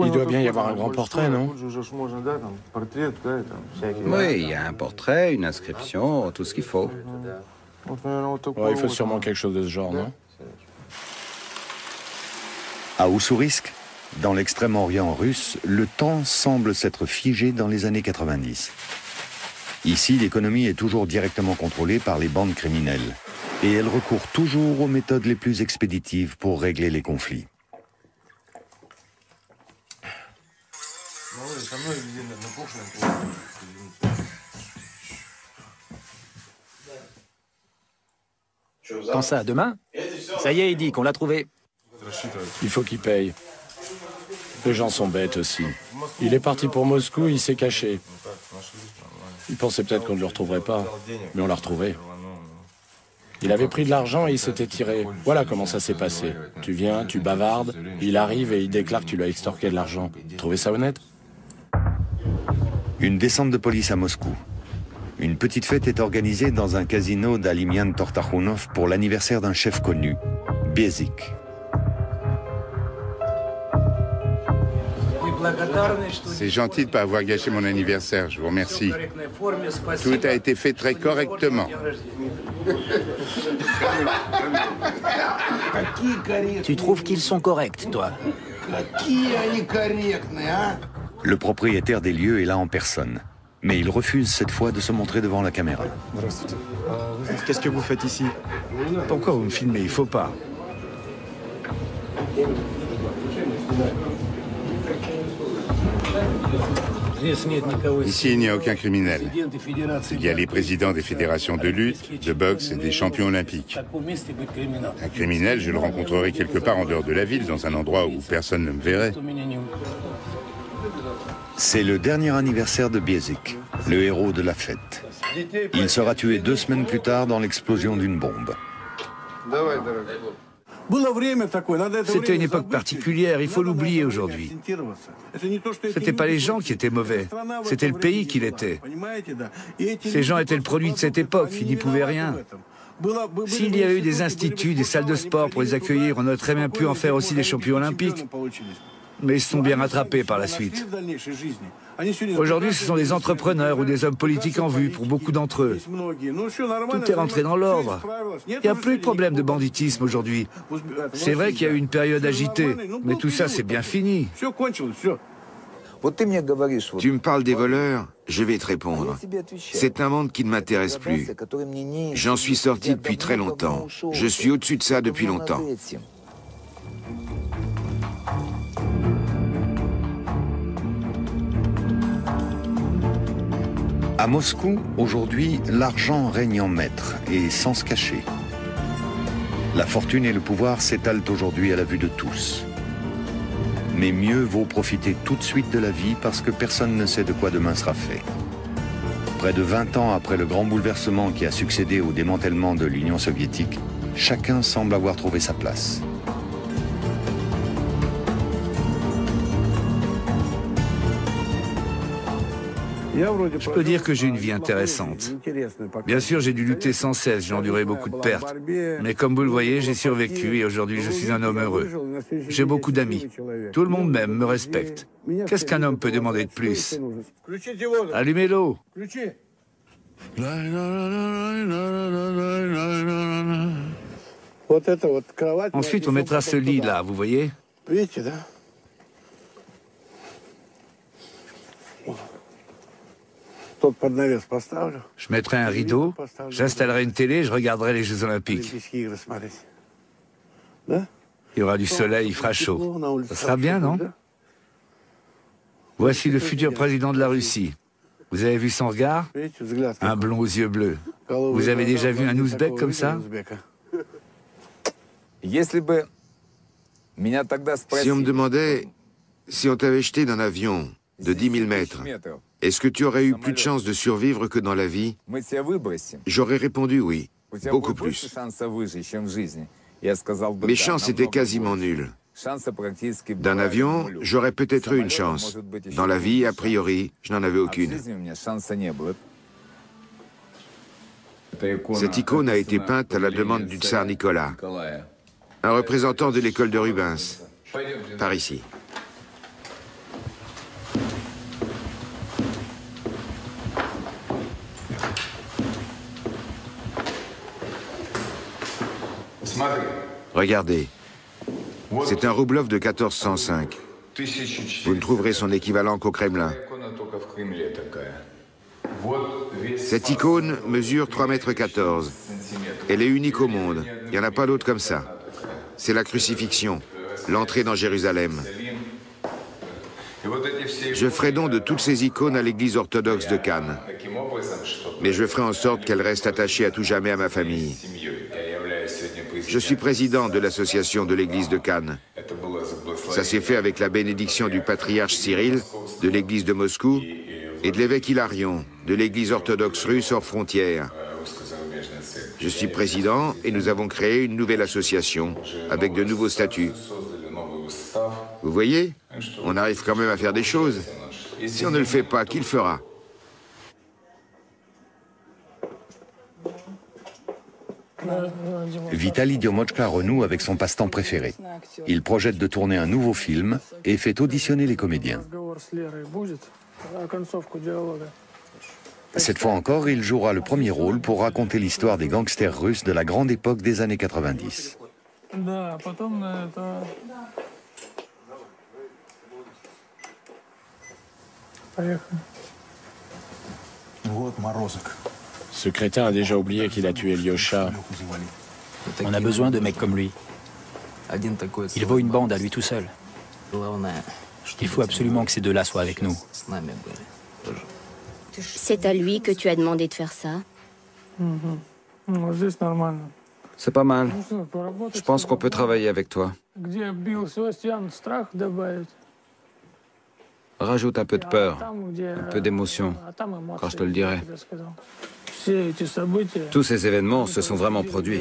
Il doit bien y avoir un grand portrait, non? Oui, il y a un portrait, une inscription, tout ce qu'il faut. Ouais, il faut sûrement quelque chose de ce genre, non? À Ussurisk, dans l'extrême-orient russe, le temps semble s'être figé dans les années 90. Ici, l'économie est toujours directement contrôlée par les bandes criminelles. Et elle recourt toujours aux méthodes les plus expéditives pour régler les conflits. Quand ça, demain? Ça y est, Eddie, qu'on l'a trouvé. Il faut qu'il paye. Les gens sont bêtes aussi. Il est parti pour Moscou, il s'est caché. Il pensait peut-être qu'on ne le retrouverait pas, mais on l'a retrouvé. Il avait pris de l'argent et il s'était tiré. Voilà comment ça s'est passé. Tu viens, tu bavardes, il arrive et il déclare que tu lui as extorqué de l'argent. Trouvez ça honnête? Une descente de police à Moscou. Une petite fête est organisée dans un casino d'Alimian Tortakhunov pour l'anniversaire d'un chef connu, Bezik. C'est gentil de ne pas avoir gâché mon anniversaire, je vous remercie. Tout a été fait très correctement. Tu trouves qu'ils sont corrects, toi? Le propriétaire des lieux est là en personne, mais il refuse cette fois de se montrer devant la caméra. Qu'est-ce que vous faites ici? Pourquoi vous me filmez? Il faut pas. Ici, il n'y a aucun criminel. Il y a les présidents des fédérations de lutte, de boxe et des champions olympiques. Un criminel, je le rencontrerai quelque part en dehors de la ville, dans un endroit où personne ne me verrait. C'est le dernier anniversaire de Bezik, le héros de la fête. Il sera tué 2 semaines plus tard dans l'explosion d'une bombe. C'était une époque particulière, il faut l'oublier aujourd'hui. C'était pas les gens qui étaient mauvais, c'était le pays qui l'était. Ces gens étaient le produit de cette époque, ils n'y pouvaient rien. S'il y avait eu des instituts, des salles de sport pour les accueillir, on aurait très bien pu en faire aussi des champions olympiques. Mais ils se sont bien rattrapés par la suite. Aujourd'hui, ce sont des entrepreneurs ou des hommes politiques en vue pour beaucoup d'entre eux. Tout est rentré dans l'ordre. Il n'y a plus de problème de banditisme aujourd'hui. C'est vrai qu'il y a eu une période agitée, mais tout ça, c'est bien fini. Tu me parles des voleurs, je vais te répondre. C'est un monde qui ne m'intéresse plus. J'en suis sorti depuis très longtemps. Je suis au-dessus de ça depuis longtemps. À Moscou, aujourd'hui, l'argent règne en maître et sans se cacher. La fortune et le pouvoir s'étalent aujourd'hui à la vue de tous. Mais mieux vaut profiter tout de suite de la vie parce que personne ne sait de quoi demain sera fait. Près de 20 ans après le grand bouleversement qui a succédé au démantèlement de l'Union soviétique, chacun semble avoir trouvé sa place. Je peux dire que j'ai une vie intéressante. Bien sûr, j'ai dû lutter sans cesse, j'ai enduré beaucoup de pertes. Mais comme vous le voyez, j'ai survécu et aujourd'hui, je suis un homme heureux. J'ai beaucoup d'amis. Tout le monde m'aime, me respecte. Qu'est-ce qu'un homme peut demander de plus? Allumez l'eau. Ensuite, on mettra ce lit là, vous voyez? Je mettrai un rideau, j'installerai une télé, je regarderai les Jeux Olympiques. Il y aura du soleil, il fera chaud. Ça sera bien, non? Voici le futur président de la Russie. Vous avez vu son regard? Un blond aux yeux bleus. Vous avez déjà vu un Ouzbek comme ça? Si on me demandait si on t'avait jeté d'un avion de 10 000 mètres, est-ce que tu aurais eu plus de chances de survivre que dans la vie? J'aurais répondu oui, beaucoup plus. Mes chances étaient quasiment nulles. D'un avion, j'aurais peut-être eu une chance. Dans la vie, a priori, je n'en avais aucune. Cette icône a été peinte à la demande du tsar Nicolas, un représentant de l'école de Rubens, par ici. Regardez, c'est un Roublov de 1405. Vous ne trouverez son équivalent qu'au Kremlin. Cette icône mesure 3,14 m. Elle est unique au monde. Il n'y en a pas d'autre comme ça. C'est la crucifixion, l'entrée dans Jérusalem. Je ferai don de toutes ces icônes à l'église orthodoxe de Cannes. Mais je ferai en sorte qu'elles restent attachées à tout jamais à ma famille. Je suis président de l'association de l'église de Cannes. Ça s'est fait avec la bénédiction du patriarche Cyril, de l'église de Moscou, et de l'évêque Hilarion, de l'église orthodoxe russe hors frontières. Je suis président et nous avons créé une nouvelle association avec de nouveaux statuts. Vous voyez, on arrive quand même à faire des choses. Si on ne le fait pas, qui le fera? Vitali Diomochka renoue avec son passe-temps préféré. Il projette de tourner un nouveau film et fait auditionner les comédiens. Cette fois encore, il jouera le premier rôle pour raconter l'histoire des gangsters russes de la grande époque des années 90. Ce crétin a déjà oublié qu'il a tué Lyosha. On a besoin de mecs comme lui. Il vaut une bande à lui tout seul. Il faut absolument que ces deux-là soient avec nous. C'est à lui que tu as demandé de faire ça? C'est pas mal. Je pense qu'on peut travailler avec toi. Rajoute un peu de peur, un peu d'émotion, quand je te le dirai. Tous ces événements se sont vraiment produits.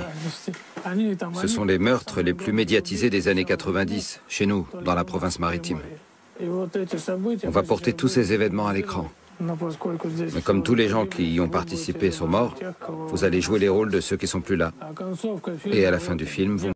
Ce sont les meurtres les plus médiatisés des années 90, chez nous, dans la province maritime. On va porter tous ces événements à l'écran. Mais comme tous les gens qui y ont participé sont morts, vous allez jouer les rôles de ceux qui sont plus là. Et à la fin du film, vous